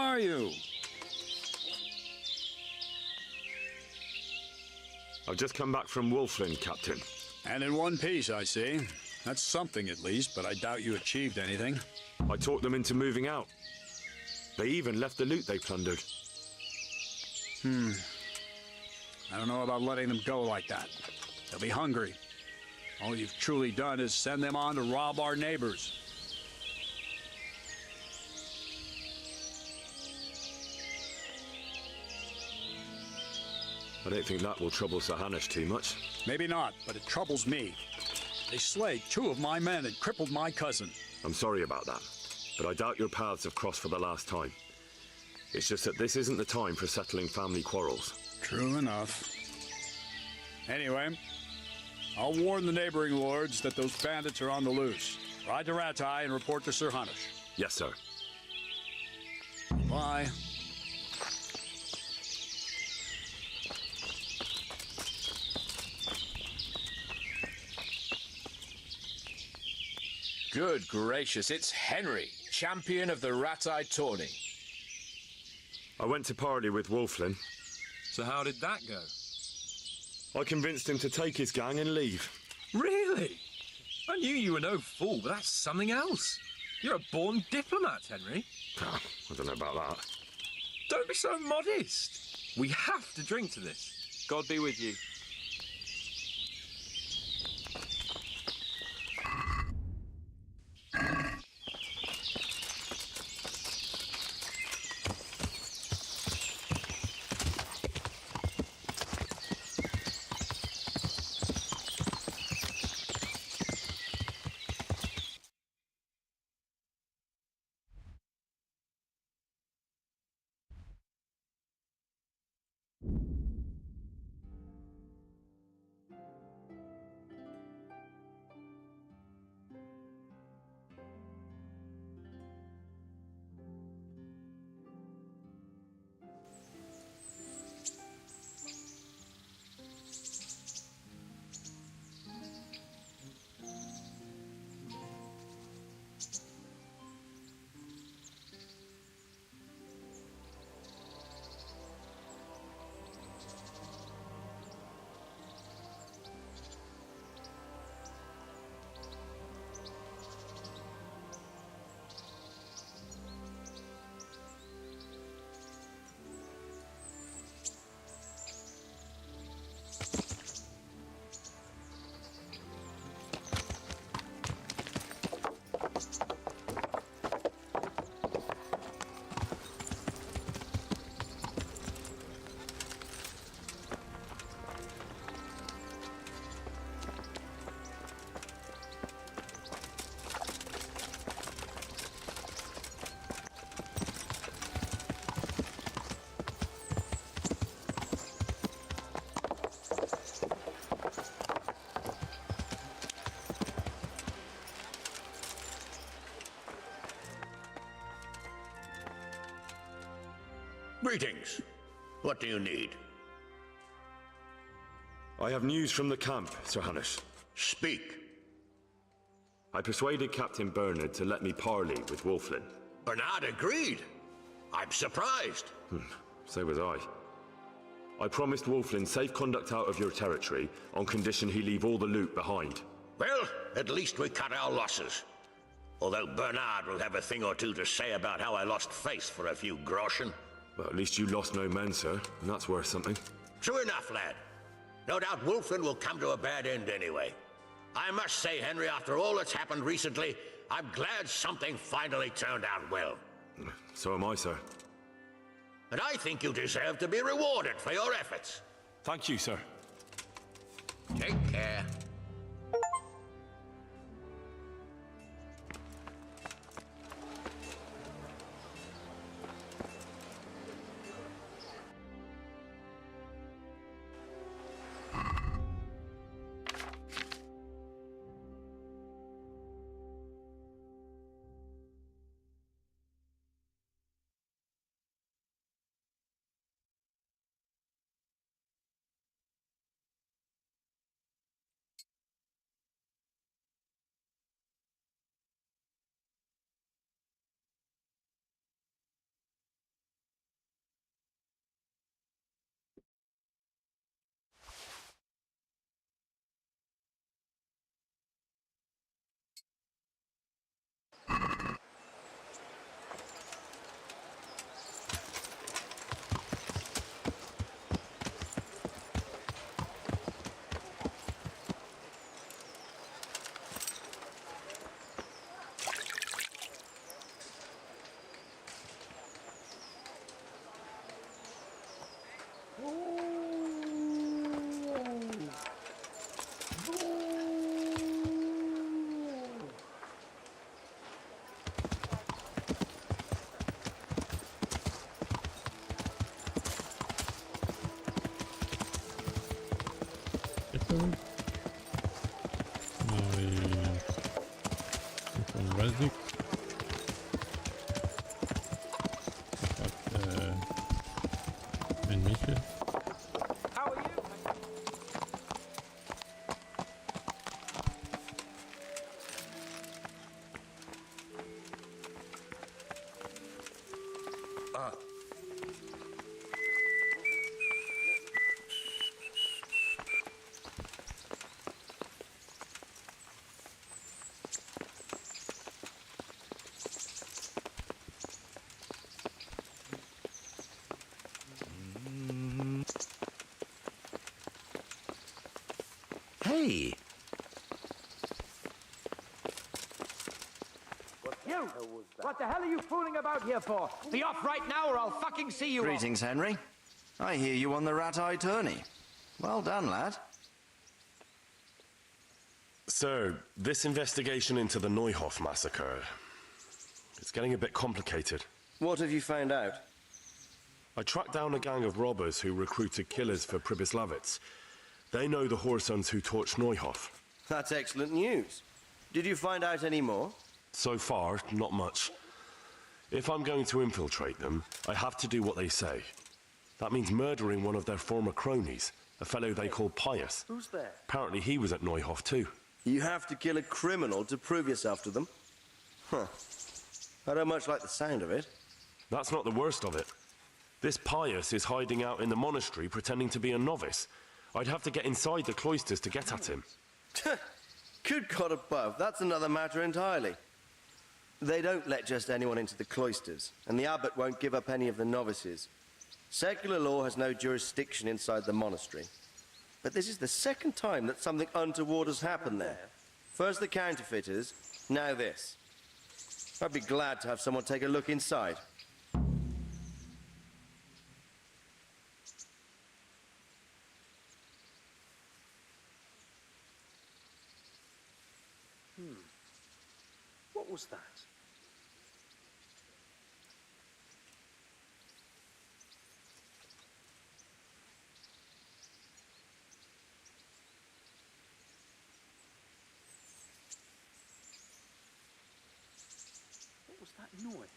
are you? I've just come back from Wolfland, Captain. And in one piece, I see. That's something at least, but I doubt you achieved anything. I talked them into moving out. They even left the loot they plundered. I don't know about letting them go like that. They'll be hungry. All you've truly done is send them on to rob our neighbors. I don't think that will trouble Sir Hanush too much. Maybe not, but it troubles me. They slayed 2 of my men and crippled my cousin. I'm sorry about that, but I doubt your paths have crossed for the last time. It's just that this isn't the time for settling family quarrels. True enough. Anyway, I'll warn the neighboring lords that those bandits are on the loose. Ride to Ratai and report to Sir Hanush. Yes, sir. Bye. Good gracious, it's Henry, champion of the Ratai tourney. I went to parley with Wolflin. So how did that go? I convinced him to take his gang and leave. Really? I knew you were no fool, but that's something else. You're a born diplomat, Henry. I don't know about that. Don't be so modest. We have to drink to this. God be with you. Greetings. What do you need? I have news from the camp, Sir Hanush. Speak. I persuaded Captain Bernard to let me parley with Wolflin. Bernard agreed. I'm surprised. So was I. I promised Wolflin safe conduct out of your territory on condition he leave all the loot behind. Well, at least we cut our losses. Although Bernard will have a thing or two to say about how I lost face for a few groschen. Well, at least you lost no men, sir, and that's worth something. True enough, lad. No doubt Wolflin will come to a bad end anyway. I must say, Henry, after all that's happened recently, I'm glad something finally turned out well. So am I, sir. And I think you deserve to be rewarded for your efforts. Thank you, sir. Take care. Ryzen. Benq. How are you? Hey! You! What the hell are you fooling about here for? Be off right now or I'll fucking see you. Greetings, Henry. I hear you won the rat-eye tourney. Well done, lad. Sir, this investigation into the Neuhof massacre, it's getting a bit complicated. What have you found out? I tracked down a gang of robbers who recruited killers for Pribyslavitz. They know the Horsons who torched Neuhof. That's excellent news. Did you find out any more? So far, not much. If I'm going to infiltrate them, I have to do what they say. That means murdering one of their former cronies, a fellow they call Pius. Who's there? Apparently he was at Neuhof too. You have to kill a criminal to prove yourself to them? Huh. I don't much like the sound of it. That's not the worst of it. This Pius is hiding out in the monastery pretending to be a novice. I'd have to get inside the cloisters to get at him. Good God above, that's another matter entirely. They don't let just anyone into the cloisters, and the abbot won't give up any of the novices. Secular law has no jurisdiction inside the monastery. But this is the second time that something untoward has happened there. First the counterfeiters, now this. I'd be glad to have someone take a look inside. What was that? What was that noise?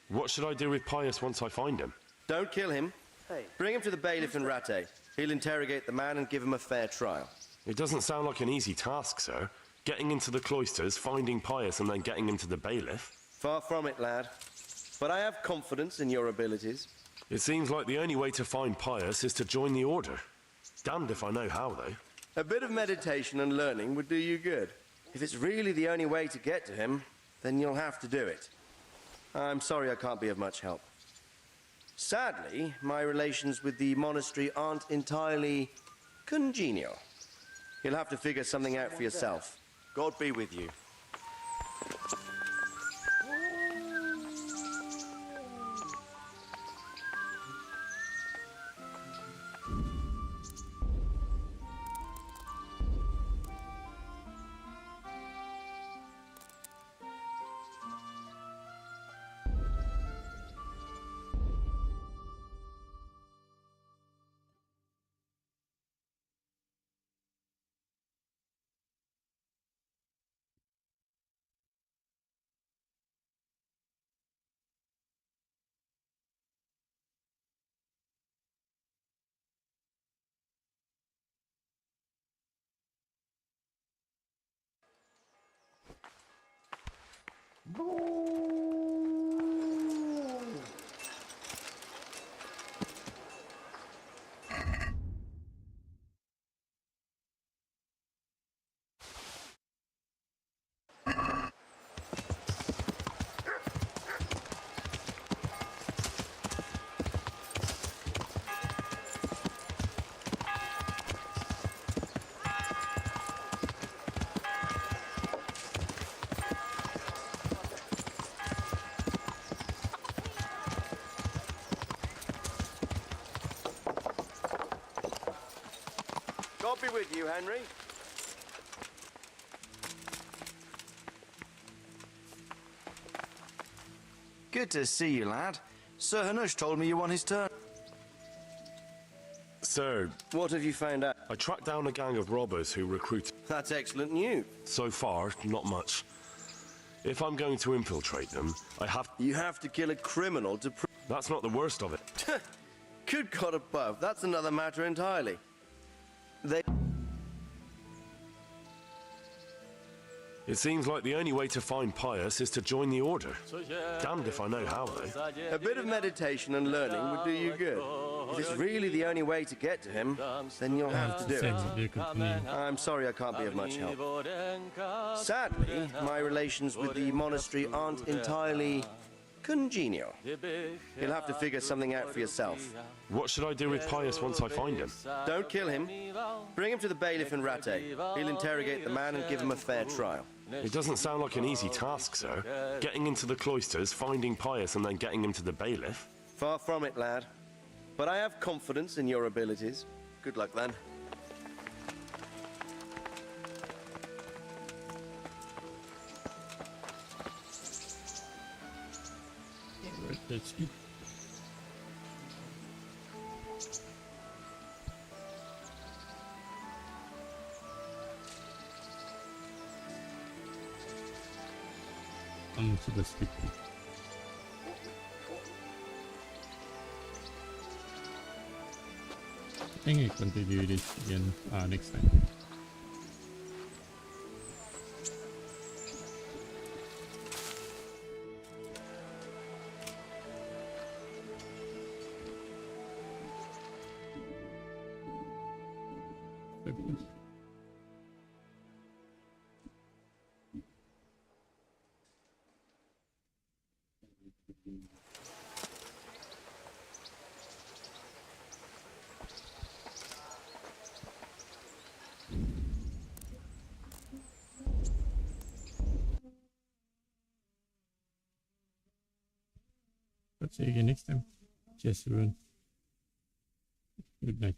What should I do with Pius once I find him? Don't kill him. Hey. Bring him to the bailiff in Rattay. He'll interrogate the man and give him a fair trial. It doesn't sound like an easy task, sir. Getting into the cloisters, finding Pius, and then getting him to the bailiff. Far from it, lad. But I have confidence in your abilities. It seems like the only way to find Pius is to join the order. Damned if I know how, though. A bit of meditation and learning would do you good. If it's really the only way to get to him, then you'll have to do it. I'm sorry I can't be of much help. Sadly, my relations with the monastery aren't entirely congenial. You'll have to figure something out for yourself. God be with you. God be with you, Henry. Good to see you, lad. Sir Hanush told me you won his turn. Sir, what have you found out? I tracked down a gang of robbers who recruited... That's excellent news. So far, not much. If I'm going to infiltrate them, I have... You have to kill a criminal to... That's not the worst of it. Good God above, that's another matter entirely. It seems like the only way to find Pius is to join the Order. Damned if I know how, though. A bit of meditation and learning would do you good. If it's really the only way to get to him, then you'll have to do it. I'm sorry I can't be of much help. Sadly, my relations with the monastery aren't entirely congenial. You'll have to figure something out for yourself. What should I do with Pius once I find him? Don't kill him. Bring him to the bailiff in Rattay. He'll interrogate the man and give him a fair trial. It doesn't sound like an easy task, sir. Getting into the cloisters, finding Pius, and then getting him to the bailiff. Far from it, lad. But I have confidence in your abilities. Good luck, then. Let's see. To the stick. I think I continue this again next time. See you again next time. Cheers, everyone. Good night.